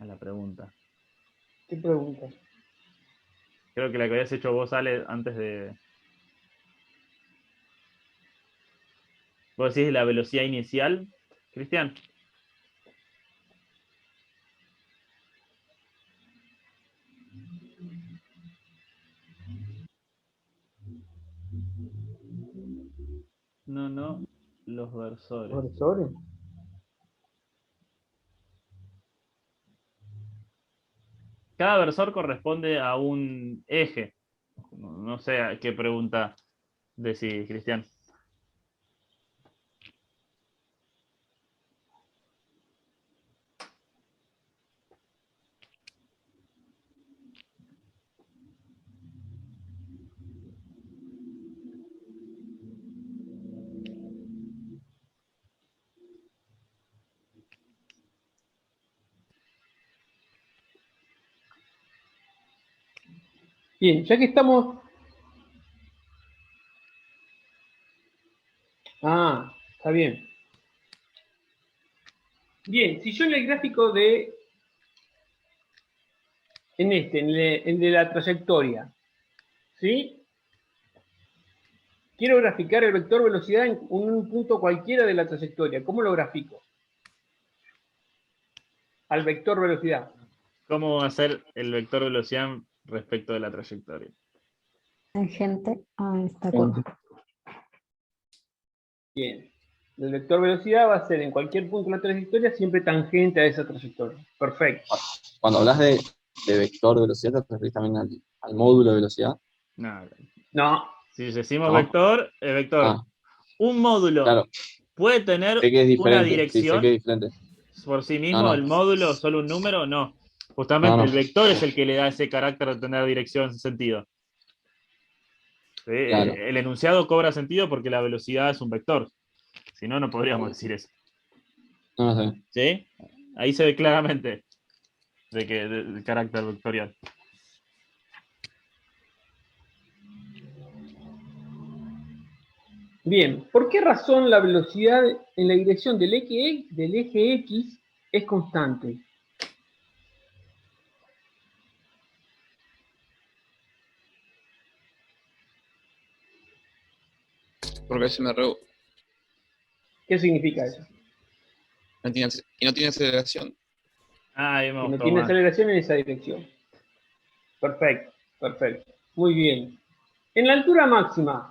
A la pregunta. ¿Qué pregunta? Creo que la que habías hecho vos, Ale, antes de... ¿Vos decís la velocidad inicial, Cristian? No, los versores. ¿Los versores? Cada versor corresponde a un eje. No sé a qué pregunta decís, Cristian. Bien, ya que estamos. Ah, está bien. Bien, si yo en el gráfico de en el de la trayectoria, ¿sí? Quiero graficar el vector velocidad en un punto cualquiera de la trayectoria. ¿Cómo lo grafico? Al vector velocidad. ¿Cómo va a ser el vector velocidad respecto de la trayectoria? Tangente a esta curva. Bien. El vector velocidad va a ser en cualquier punto de la trayectoria siempre tangente a esa trayectoria. Perfecto. Cuando hablas de vector de velocidad, ¿te referís también al módulo de velocidad? No. Si decimos ¿No? vector, el vector. Ah. Un módulo Claro. puede tener Sé que es una diferente, sí, sé dirección que es diferente. por sí mismo, No, no. el módulo, solo un número, no. Justamente No, no. el vector es el que le da ese carácter de tener dirección en sentido. ¿Sí? Claro. El enunciado cobra sentido porque la velocidad es un vector. Si no, no podríamos decir eso. No sé. ¿Sí? Ahí se ve claramente del carácter vectorial. Bien, ¿por qué razón la velocidad en la dirección del eje X es constante? Porque se me re... ¿Qué significa eso? Y no tiene aceleración. Ah, Que no tiene aceleración en esa dirección. Perfecto, perfecto. Muy bien. En la altura máxima,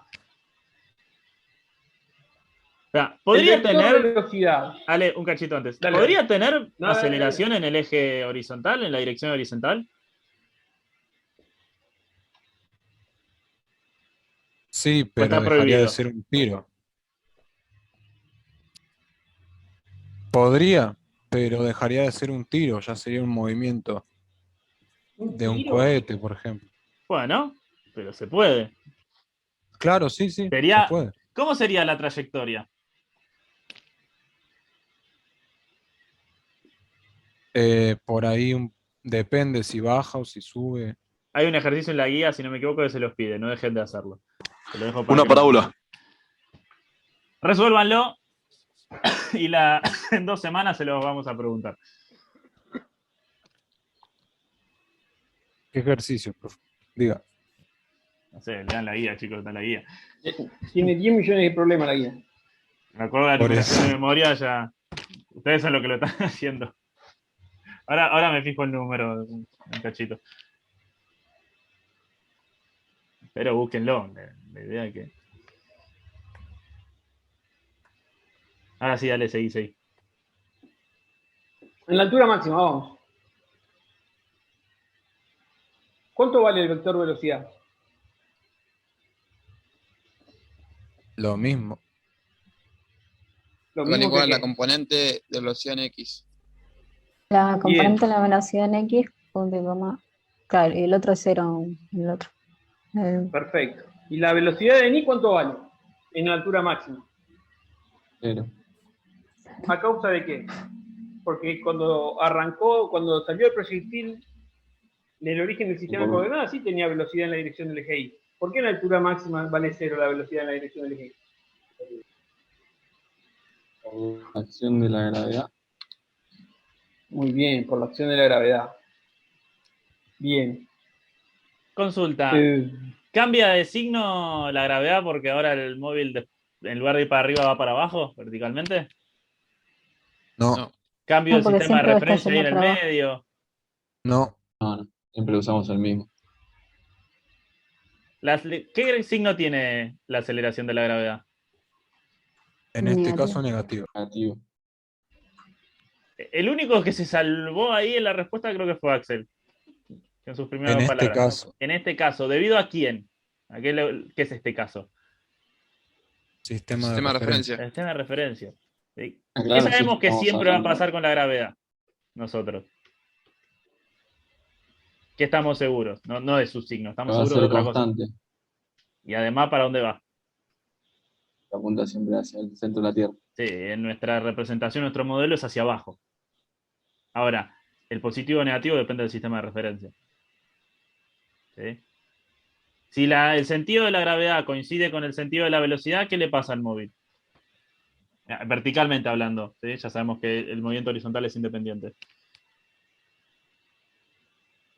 podría el vector tener velocidad. Ale, un cachito antes. Dale. ¿Podría tener No, aceleración en el eje horizontal, en la dirección horizontal? Sí, pero está dejaría prohibido? de ser un tiro. Podría, pero dejaría de ser un tiro, ya sería un movimiento de un tiro? cohete, por ejemplo. Bueno, pero se puede. Claro, sí, se puede. ¿Cómo sería la trayectoria? Por ahí depende si baja o si sube. Hay un ejercicio en la guía, si no me equivoco, que se los pide. No dejen de hacerlo. Se lo dejo para Una que parábola. resuélvanlo y en 2 semanas se los vamos a preguntar. ¿Qué ejercicio, profe? Diga. No sé, lean la guía, chicos, está en la guía. Tiene 10 millones de problemas la guía. Me acuerdo de la Por numeración eso. de memoria ya. Ustedes son los que lo están haciendo. Ahora me fijo el número, un cachito. Pero búsquenlo, la idea es que... Ahora sí, dale, seguí. En la altura máxima, vamos. ¿Cuánto vale el vector velocidad? Lo mismo. Lo Con mismo igual que la qué. componente de velocidad en X. La componente Bien. de la velocidad en X, punto coma. Claro, y el otro es 0 en el otro. Perfecto. ¿Y la velocidad de ni cuánto vale? En la altura máxima. Pero, ¿A causa de qué? Porque cuando salió el proyectil del origen del sistema de coordenadas, sí tenía velocidad en la dirección del eje Y. ¿Por qué en la altura máxima vale 0 la velocidad en la dirección del eje Y? acción de la gravedad. Muy bien, por la acción de la gravedad. Bien. Consulta. ¿Cambia de signo la gravedad porque ahora el móvil, en lugar de ir para arriba, va para abajo, verticalmente? No. ¿Cambio el porque sistema de siempre está referencia ahí en yendo el para abajo. medio? No. No. Siempre usamos el mismo. ¿Qué signo tiene la aceleración de la gravedad? En este Negativo. caso negativo. Negativo. El único que se salvó ahí en la respuesta creo que fue Axel. En sus primeras En dos este palabras. caso. En este caso, ¿debido a quién? ¿Qué es este caso? Sistema de referencia. El sistema de referencia. ¿Sí? Claro, ¿Qué sabemos sí, que estamos siempre va a hablando. pasar con la gravedad? Nosotros. ¿Qué estamos seguros? No de su signo, estamos Va a seguros de ser otra cosa. constante. Y además, ¿para dónde va? Apunta siempre hacia el centro de la Tierra. Sí, en nuestra representación, nuestro modelo es hacia abajo. Ahora, el positivo o negativo depende del sistema de referencia. ¿Sí? Si el sentido de la gravedad coincide con el sentido de la velocidad, ¿qué le pasa al móvil? Verticalmente hablando, ¿sí? Ya sabemos que el movimiento horizontal es independiente.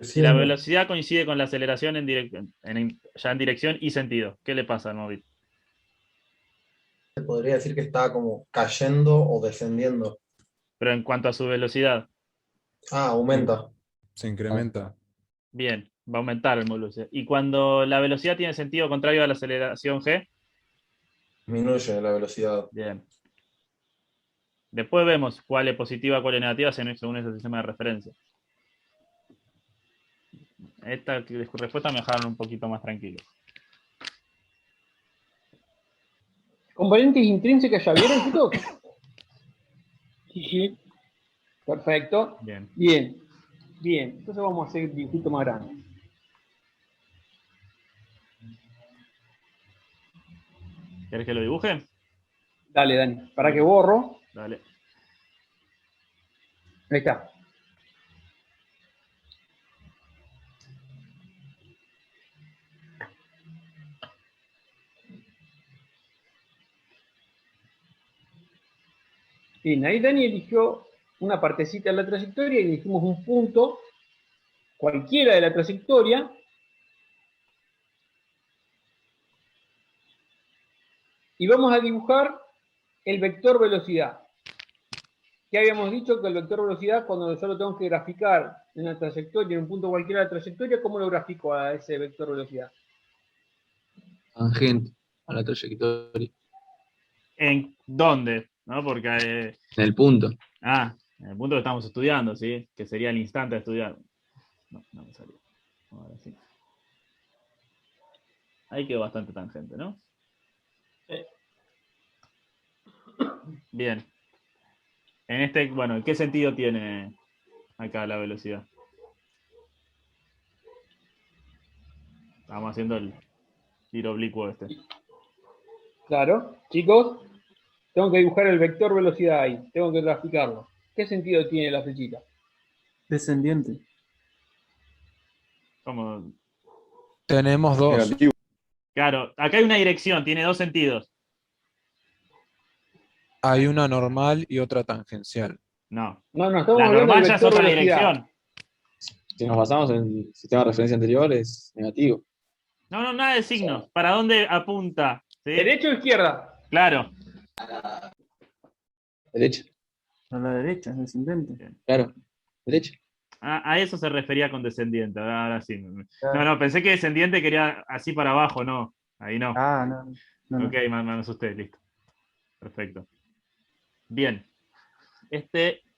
Si la velocidad coincide con la aceleración ya en dirección y sentido, ¿qué le pasa al móvil? Se podría decir que está como cayendo o descendiendo. Pero en cuanto a su velocidad. Aumenta. Se incrementa. Bien, va a aumentar el velocidad. Y cuando la velocidad tiene sentido contrario a la aceleración G. Disminuye la velocidad. Bien. Después vemos cuál es positiva, cuál es negativa según ese sistema de referencia. Esta respuesta me dejaron un poquito más tranquilo. ¿Componentes intrínsecas ya vieron, chicos? Sí. Perfecto. Bien. Bien. Entonces vamos a hacer el dibujito más grande. ¿Querés que lo dibuje? Dale, Dani. Para que borro. Dale. Ahí está. Bien, ahí Dani eligió una partecita de la trayectoria y elegimos un punto, cualquiera de la trayectoria, y vamos a dibujar el vector velocidad. ¿Qué habíamos dicho? Que el vector velocidad, cuando yo lo tengo que graficar en la trayectoria, en un punto cualquiera de la trayectoria, ¿cómo lo grafico a ese vector velocidad? Tangente a la trayectoria. ¿En dónde? ¿No? Porque En el punto. en el punto que estamos estudiando, ¿sí? Que sería el instante de estudiar. No me salió. Ahora sí. Ahí quedó bastante tangente, ¿no? Bien. Bueno, ¿qué sentido tiene acá la velocidad? Estamos haciendo el tiro oblicuo este. Claro, chicos, tengo que dibujar el vector velocidad ahí, tengo que graficarlo. ¿Qué sentido tiene la flechita? Descendiente. ¿Cómo? Tenemos dos. Negativo. Claro, acá hay una dirección, tiene dos sentidos. Hay una normal y otra tangencial. No, estamos la hablando normal del ya es vector otra velocidad. dirección. Si nos basamos en el sistema de referencia anterior, es negativo. No, nada de signos. ¿Para dónde apunta? ¿Sí? ¿Derecha o izquierda? Claro. Derecha. A la derecha, es descendente. Claro, derecha. A eso se refería con descendiente. Ahora sí. No, pensé que descendiente quería así para abajo, no. Ahí no. No. Ok, me asusté, listo. Perfecto. Bien.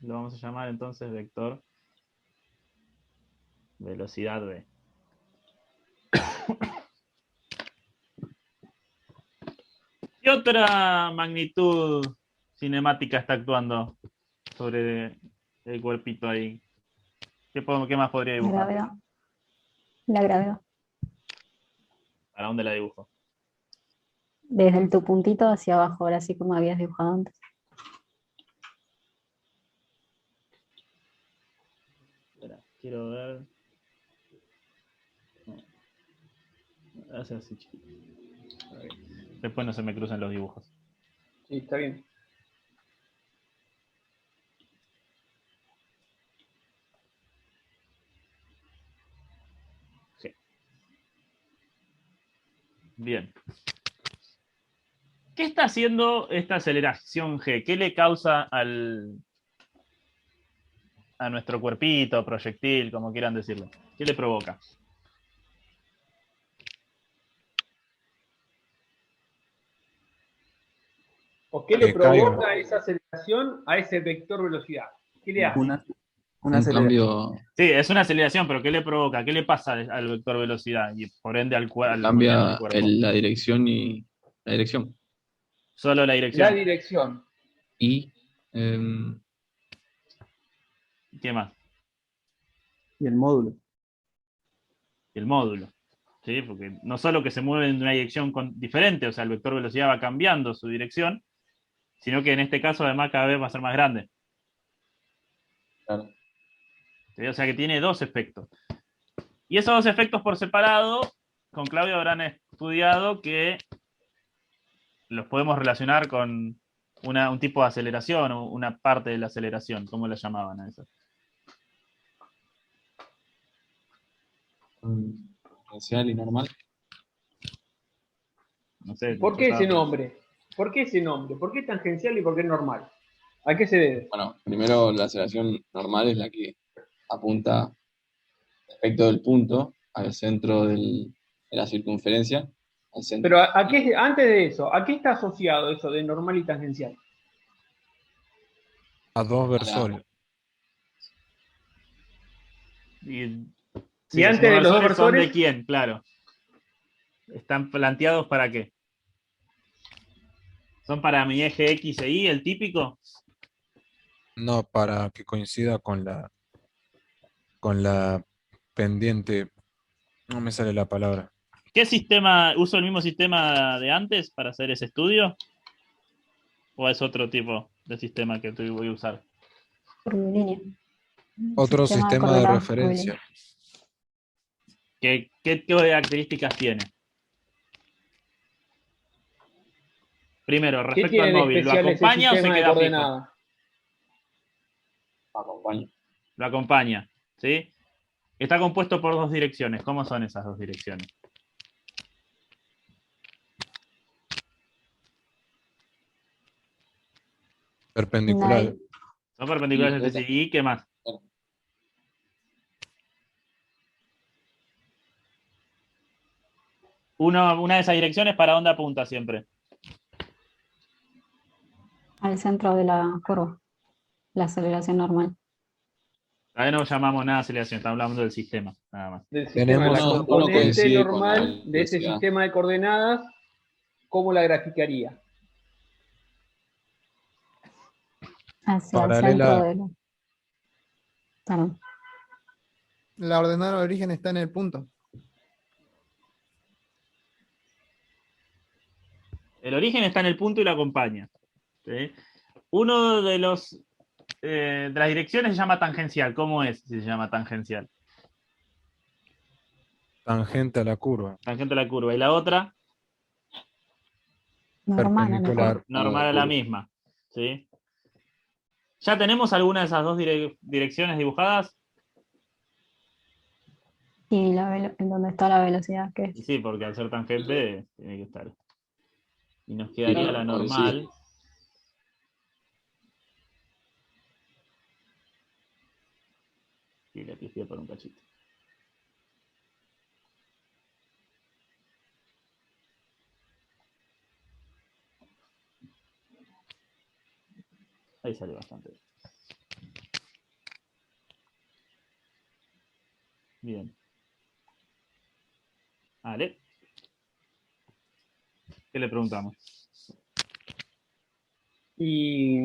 Lo vamos a llamar entonces vector velocidad v. ¿Qué otra magnitud cinemática está actuando sobre el cuerpito ahí? ¿Qué más podría La dibujar? gravedad. La gravedad. ¿Para dónde la dibujo? Desde tu puntito hacia abajo, ahora sí como habías dibujado antes. Espera, quiero ver. Hace así chiquito. Después no se me cruzan los dibujos. Sí, está bien. Sí. Bien. ¿Qué está haciendo esta aceleración G? ¿Qué le causa a nuestro cuerpito, proyectil, como quieran decirlo? ¿Qué le provoca? ¿O qué le Que caiga. provoca esa aceleración a ese vector velocidad? ¿Qué le hace? Una Un aceleración. cambio. Sí, es una aceleración, pero ¿qué le provoca? ¿Qué le pasa al vector velocidad? Y por ende al cuerpo. Cambia la dirección y la dirección. Solo la dirección. La dirección. Y ¿Qué más? Y el módulo. El módulo. ¿Sí? Porque no solo que se mueve en una dirección diferente, o sea, el vector velocidad va cambiando su dirección, sino que en este caso además cada vez va a ser más grande. Claro. ¿Sí? O sea que tiene dos efectos. Y esos dos efectos por separado, con Claudio habrán estudiado que los podemos relacionar con un tipo de aceleración o una parte de la aceleración. ¿Cómo la llamaban a eso? Tangencial y normal. No sé. ¿Por qué ese nombre? ¿Por qué ese nombre? ¿Por qué tangencial y por qué normal? ¿A qué se debe? Bueno, primero la aceleración normal es la que apunta respecto del punto al centro de la circunferencia. Al centro. Pero antes de eso, ¿a qué está asociado eso de normal y tangencial? A dos versores. Y antes de los dos versores son versores, de quién, claro. ¿Están planteados para qué? ¿Son para mi eje X e Y, el típico? No, para que coincida con la pendiente. No me sale la palabra. ¿Qué sistema? ¿Uso el mismo sistema de antes para hacer ese estudio? ¿O es otro tipo de sistema que voy a usar? Curvilínea. Otro sistema de coordenada referencia. ¿Qué características tiene? Primero, ¿qué respecto tiene al de móvil, ¿lo especial ese acompaña o se sistema de queda fijo? coordenadas? Acompaña. Lo acompaña, ¿sí? Está compuesto por dos direcciones. ¿Cómo son esas dos direcciones? Perpendicular. Son perpendiculares entre sí. ¿Y qué más? Una de esas direcciones, ¿para dónde apunta siempre? Al centro de la curva. La aceleración normal. Ahí no llamamos nada aceleración, estamos hablando del sistema, nada más. Del sistema, la componente normal de ese sistema de coordenadas, ¿cómo la graficaría? Hacia el Paralela. centro de la... Perdón. La ordenada de origen está en el punto. El origen está en el punto y lo acompaña, ¿sí? Uno de las direcciones se llama tangencial. ¿Cómo es si se llama tangencial? Tangente a la curva. Tangente a la curva. ¿Y la otra? Normal, Perpendicular. Normal a la misma, ¿sí? ¿Ya tenemos alguna de esas dos direcciones dibujadas? Y en donde está la velocidad, que Y es. sí, porque al ser tangente tiene que estar. Y nos quedaría Claro, la normal. Y le pifié por un cachito. Ahí sale bastante. Bien. Vale. ¿Qué le preguntamos? Y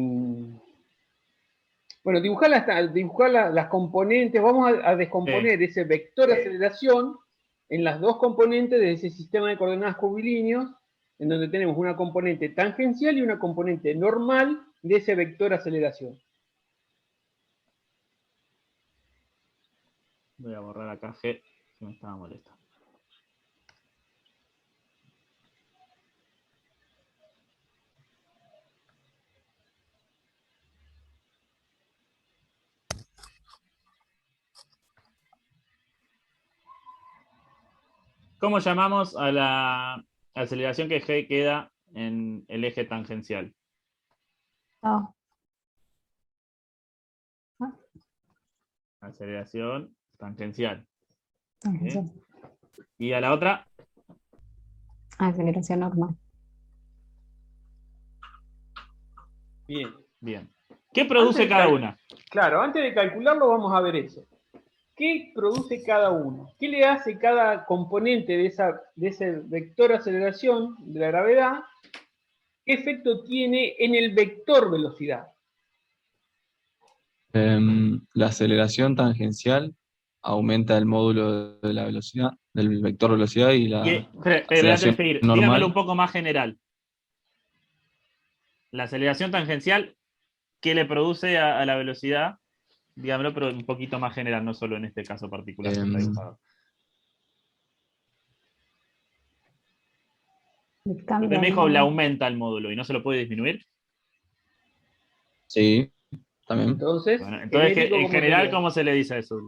bueno, dibujar las componentes, vamos a descomponer ese vector de aceleración en las dos componentes de ese sistema de coordenadas curvilíneos, en donde tenemos una componente tangencial y una componente normal de ese vector de aceleración. Voy a borrar acá G, que me estaba molestando. ¿Cómo llamamos a la aceleración que G queda en el eje tangencial? Ah. Aceleración tangencial. Tangencial. ¿Y a la otra? Aceleración normal. Bien. Bien. ¿Qué produce cada una? Claro, antes de calcularlo vamos a ver eso. ¿Qué produce cada uno? ¿Qué le hace cada componente de ese vector de aceleración de la gravedad? ¿Qué efecto tiene en el vector velocidad? La aceleración tangencial aumenta el módulo de la velocidad, del vector velocidad y la aceleración normal. Dígamelo un poco más general. La aceleración tangencial, ¿qué le produce a la velocidad? Dígamelo, pero un poquito más general, no solo en este caso particular. Que está dibujado. Usted me dijo, le aumenta el módulo y no se lo puede disminuir. Sí, también. Entonces, Bueno, entonces en general, ¿cómo se le dice a eso?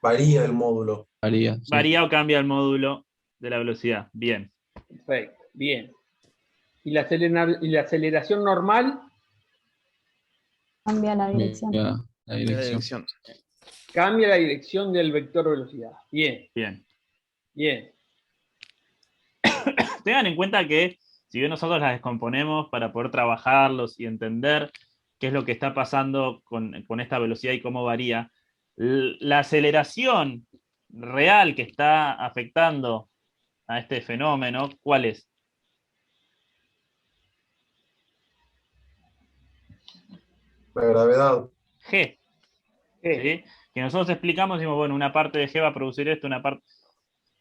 Varía el módulo. Varía. Sí. Varía o cambia el módulo de la velocidad. Bien. Perfecto, bien. ¿Y la aceleración normal? Cambia la dirección. La dirección. Cambia la dirección del vector velocidad. Bien. Bien. Bien. Tengan en cuenta que si bien nosotros las descomponemos para poder trabajarlos y entender qué es lo que está pasando con esta velocidad y cómo varía, la aceleración real que está afectando a este fenómeno, ¿cuál es? La gravedad. G. ¿Sí? Que nosotros explicamos, decimos, bueno, una parte de G va a producir esto, una parte...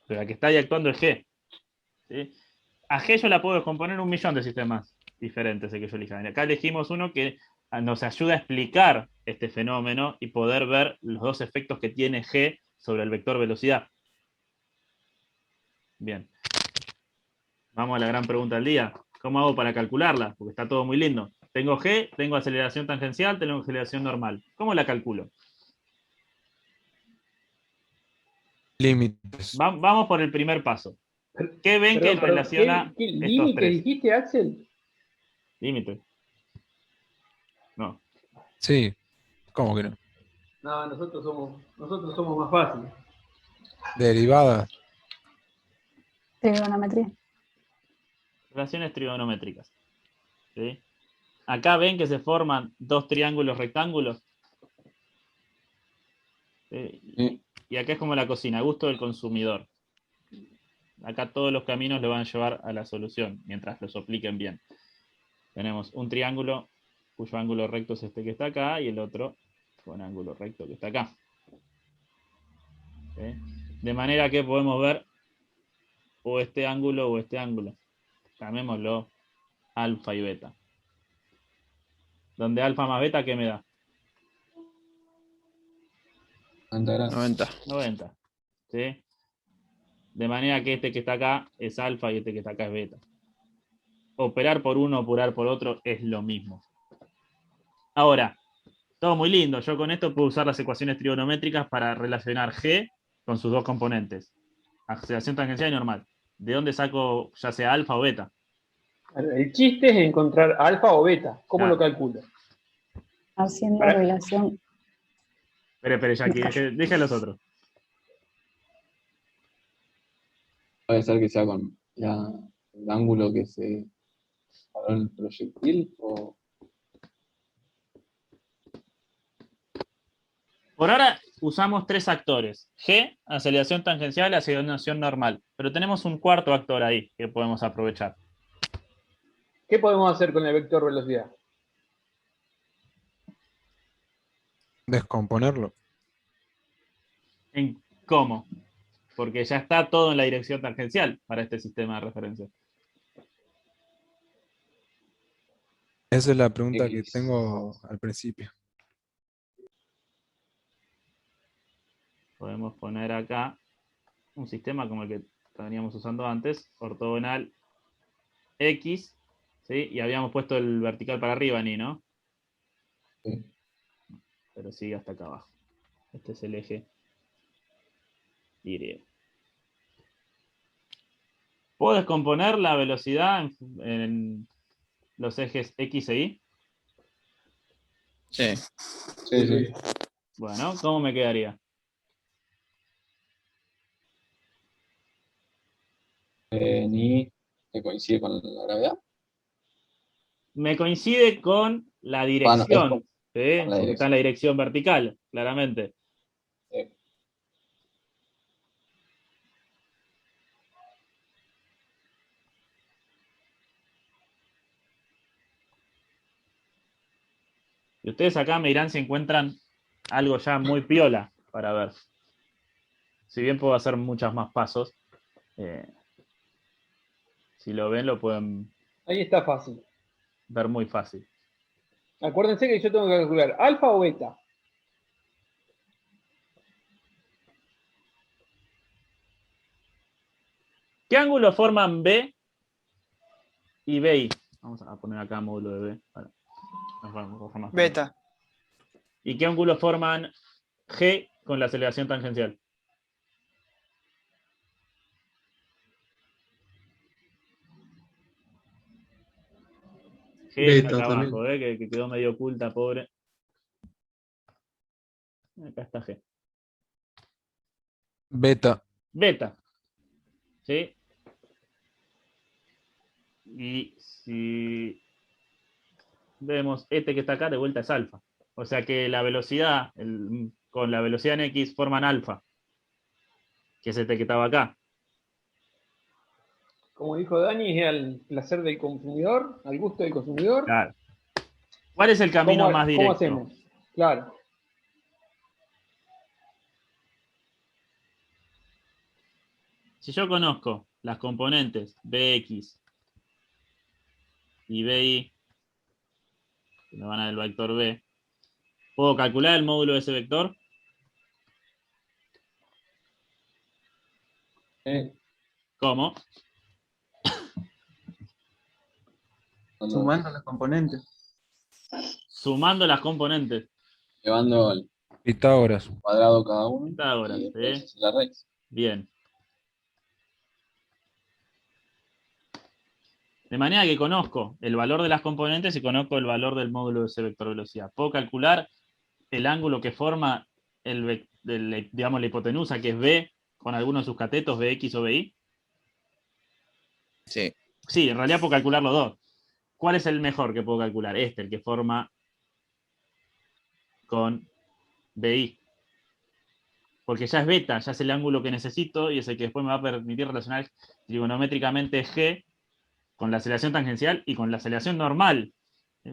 Pero la que está ahí actuando es G. ¿Sí? A G yo la puedo descomponer en 1.000.000 de sistemas diferentes que yo elija. Acá elegimos uno que nos ayuda a explicar este fenómeno y poder ver los dos efectos que tiene G sobre el vector velocidad. Bien. Vamos a la gran pregunta del día. ¿Cómo hago para calcularla? Porque está todo muy lindo. Tengo G, tengo aceleración tangencial, tengo aceleración normal. ¿Cómo la calculo? Límites. Vamos por el primer paso. ¿Qué ven que relaciona ¿Qué estos límite tres? dijiste, Axel? Límite. No. Sí. ¿Cómo que no? No, nosotros somos más fáciles. Derivada. Trigonometría. Relaciones trigonométricas. ¿Sí? Acá ven que se forman dos triángulos rectángulos. Sí. Y acá es como la cocina, a gusto del consumidor. Acá todos los caminos le van a llevar a la solución, mientras los apliquen bien. Tenemos un triángulo cuyo ángulo recto es este que está acá, y el otro con ángulo recto que está acá. ¿Sí? De manera que podemos ver o este ángulo o este ángulo. Llamémoslo alfa y beta. Donde alfa más beta, ¿qué me da? 90. ¿Sí? De manera que este que está acá es alfa y este que está acá es beta. Operar por uno, operar por otro es lo mismo. Ahora, todo muy lindo. Yo con esto puedo usar las ecuaciones trigonométricas para relacionar G con sus dos componentes. Aceleración tangencial y normal. ¿De dónde saco ya sea alfa o beta? El chiste es encontrar alfa o beta. ¿Cómo Claro. lo calculo? Haciendo relación. Espere, Jackie, deja a los otros. Puede ser que sea con el ángulo que se paró en el proyectil o... Por ahora usamos tres actores. G, aceleración tangencial y aceleración normal. Pero tenemos un cuarto actor ahí que podemos aprovechar. ¿Qué podemos hacer con el vector velocidad? Descomponerlo. ¿En cómo? Porque ya está todo en la dirección tangencial para este sistema de referencia. Esa es la pregunta que tengo al principio. Podemos poner acá un sistema como el que veníamos usando antes, ortogonal X, ¿sí? Y habíamos puesto el vertical para arriba, ¿no? Sí. Pero sigue hasta acá abajo. Este es el eje Y. ¿Puedo descomponer la velocidad en los ejes X e Y? Sí. Sí. Bueno, ¿cómo me quedaría? Ni que coincide con la gravedad. Me coincide con la dirección, ¿sí? con la Porque está en la dirección vertical, claramente. Y ustedes acá me dirán si encuentran algo ya muy piola para ver. Si bien puedo hacer muchos más pasos, si lo ven, lo pueden Ahí está fácil. ver muy fácil. Acuérdense que yo tengo que calcular alfa o beta. ¿Qué ángulos forman B y BI? Vamos a poner acá módulo de B. Beta. ¿Y qué ángulos forman G con la aceleración tangencial? G está Beta acá también. abajo, que quedó medio oculta, pobre. Acá está G. Beta. Beta. ¿Sí? Y si vemos este que está acá, de vuelta es alfa. O sea que la velocidad, con la velocidad en X forman alfa, que es este que estaba acá. Como dijo Dani, es al placer del consumidor, al gusto del consumidor. Claro. ¿Cuál es el camino más directo? ¿Cómo hacemos? Claro. Si yo conozco las componentes Bx y Bi, que me van a dar el vector B, ¿puedo calcular el módulo de ese vector? ¿Cómo? Sumando las componentes. Sumando las componentes. Llevando al Pitágoras. cuadrado cada uno. Pitágoras, Y después ¿sí? la raíz. Bien. De manera que conozco el valor de las componentes y conozco el valor del módulo de ese vector velocidad. Puedo calcular el ángulo que forma digamos, la hipotenusa, que es B, con algunos de sus catetos, Bx o Bi. Sí. Sí, en realidad puedo calcular los dos. ¿Cuál es el mejor que puedo calcular? Este, el que forma con Bi. Porque ya es beta, ya es el ángulo que necesito y es el que después me va a permitir relacionar trigonométricamente G con la aceleración tangencial y con la aceleración normal.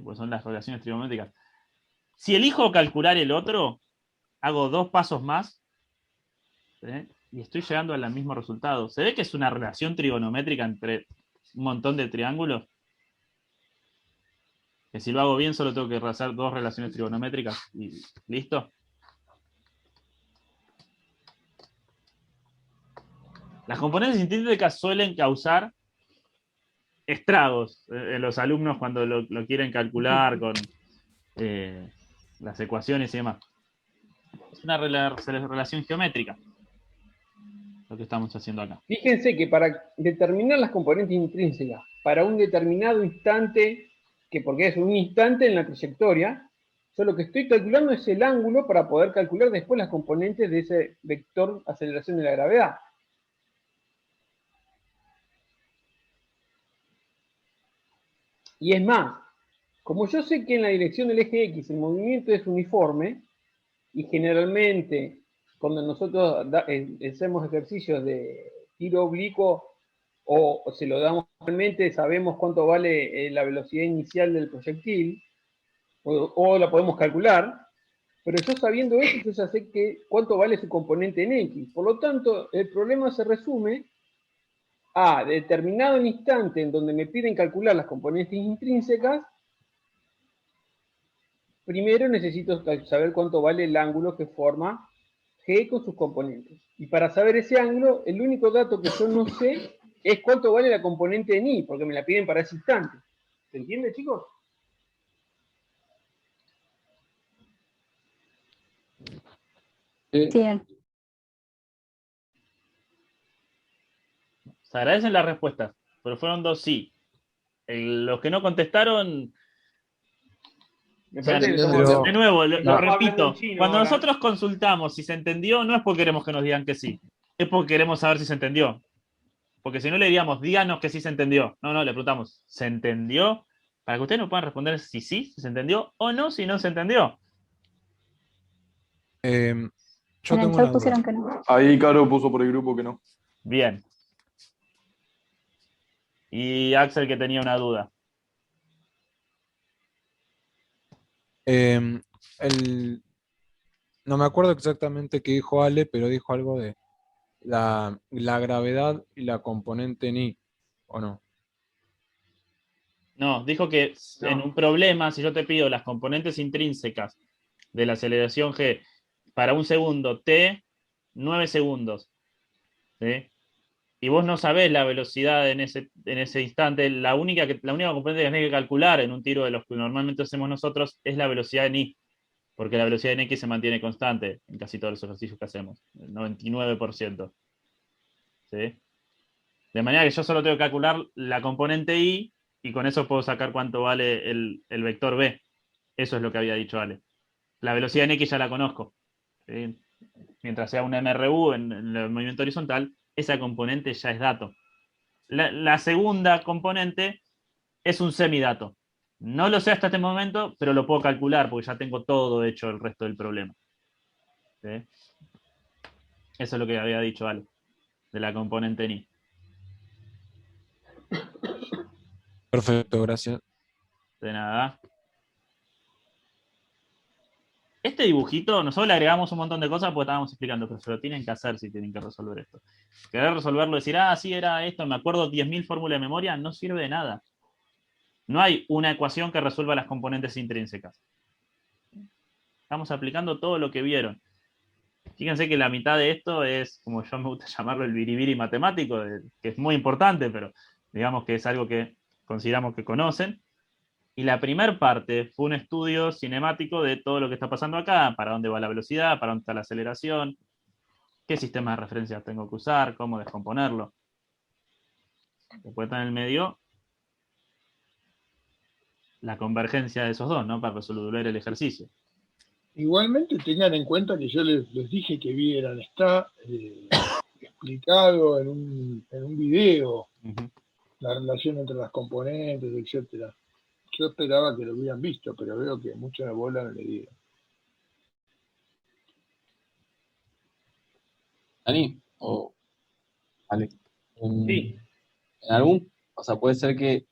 Pues son las relaciones trigonométricas. Si elijo calcular el otro, hago 2 pasos más, ¿sí? Y estoy llegando al mismo resultado. ¿Se ve que es una relación trigonométrica entre un montón de triángulos? Que si lo hago bien solo tengo que hacer 2 relaciones trigonométricas y listo. Las componentes intrínsecas suelen causar estragos en los alumnos cuando lo quieren calcular con las ecuaciones y demás. Es una relación geométrica lo que estamos haciendo acá. Fíjense que para determinar las componentes intrínsecas para un determinado instante, que porque es un instante en la trayectoria, yo lo que estoy calculando es el ángulo para poder calcular después las componentes de ese vector aceleración de la gravedad. Y es más, como yo sé que en la dirección del eje X el movimiento es uniforme, y generalmente cuando nosotros hacemos ejercicios de tiro oblicuo o se lo damos realmente, sabemos cuánto vale la velocidad inicial del proyectil, o la podemos calcular, pero yo sabiendo eso, yo ya sé cuánto vale su componente en X. Por lo tanto, el problema se resume a determinado instante en donde me piden calcular las componentes intrínsecas. Primero necesito saber cuánto vale el ángulo que forma G con sus componentes. Y para saber ese ángulo, el único dato que yo no sé es cuánto vale la componente en I, porque me la piden para ese instante. ¿Se entiende, chicos? Sí. Se agradecen las respuestas, pero fueron 2 sí. Los que no contestaron... de nuevo, lo repito, cuando nosotros consultamos si se entendió, no es porque queremos que nos digan que sí, es porque queremos saber si se entendió. Porque si no le diríamos, díganos que sí se entendió. No, le preguntamos, ¿se entendió? Para que ustedes nos puedan responder si sí, si se entendió, o no, si no se entendió. Yo En el tengo chat una pusieron duda. que no. Ahí Caro puso por el grupo que no. Bien. Y Axel, que tenía una duda. No me acuerdo exactamente qué dijo Ale, pero dijo algo de la gravedad y la componente en I, ¿o no? No, dijo que en un problema, si yo te pido las componentes intrínsecas de la aceleración G para un segundo T, 9 segundos, ¿sí? Y vos no sabés la velocidad en ese instante, la única componente que tenés que calcular en un tiro de los que normalmente hacemos nosotros es la velocidad en I. porque la velocidad en X se mantiene constante en casi todos los ejercicios que hacemos, el 99%. ¿Sí? De manera que yo solo tengo que calcular la componente Y, y con eso puedo sacar cuánto vale el vector B. Eso es lo que había dicho Ale. La velocidad en X ya la conozco. ¿Sí? Mientras sea un MRU en el movimiento horizontal, esa componente ya es dato. La segunda componente es un semidato. No lo sé hasta este momento, pero lo puedo calcular porque ya tengo todo hecho el resto del problema. ¿Sí? Eso es lo que había dicho Ale, de la componente en Y. Perfecto, gracias. De nada. Este dibujito, nosotros le agregamos un montón de cosas porque estábamos explicando, pero se lo tienen que hacer si tienen que resolver esto. Querer resolverlo, decir, sí, era esto, me acuerdo 10.000 fórmulas de memoria, no sirve de nada. No hay una ecuación que resuelva las componentes intrínsecas. Estamos aplicando todo lo que vieron. Fíjense que la mitad de esto es, como yo me gusta llamarlo, el biribiri matemático, que es muy importante, pero digamos que es algo que consideramos que conocen. Y la primera parte fue un estudio cinemático de todo lo que está pasando acá, para dónde va la velocidad, para dónde está la aceleración, qué sistema de referencia tengo que usar, cómo descomponerlo. Después está en el medio la convergencia de esos dos, ¿no? Para resolver el ejercicio. Igualmente tengan en cuenta que yo les dije que vieran, está explicado en un video, la relación entre las componentes, etcétera. Yo esperaba que lo hubieran visto, pero veo que mucha bola no le dieron. Dani, o vale. Sí. En algún, o sea, puede ser que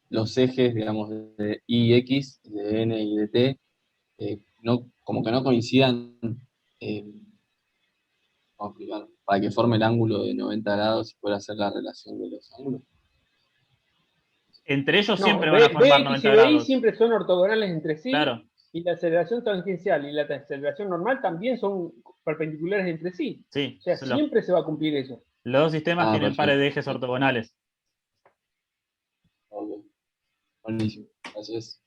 los ejes, digamos, de Y y X, de N y de T, no, como que no coincidan, ¿cómo explicar? Para que forme el ángulo de 90 grados y pueda hacer la relación de los ángulos. Entre ellos No, siempre van a formar BX 90 y BY grados. siempre son ortogonales entre sí, Claro. y la aceleración tangencial y la aceleración normal también son perpendiculares entre sí. Sí, O sea, son los- siempre se va a cumplir eso. Los dos sistemas tienen Perfecto. pares de ejes ortogonales. Ok. Buenísimo. Gracias.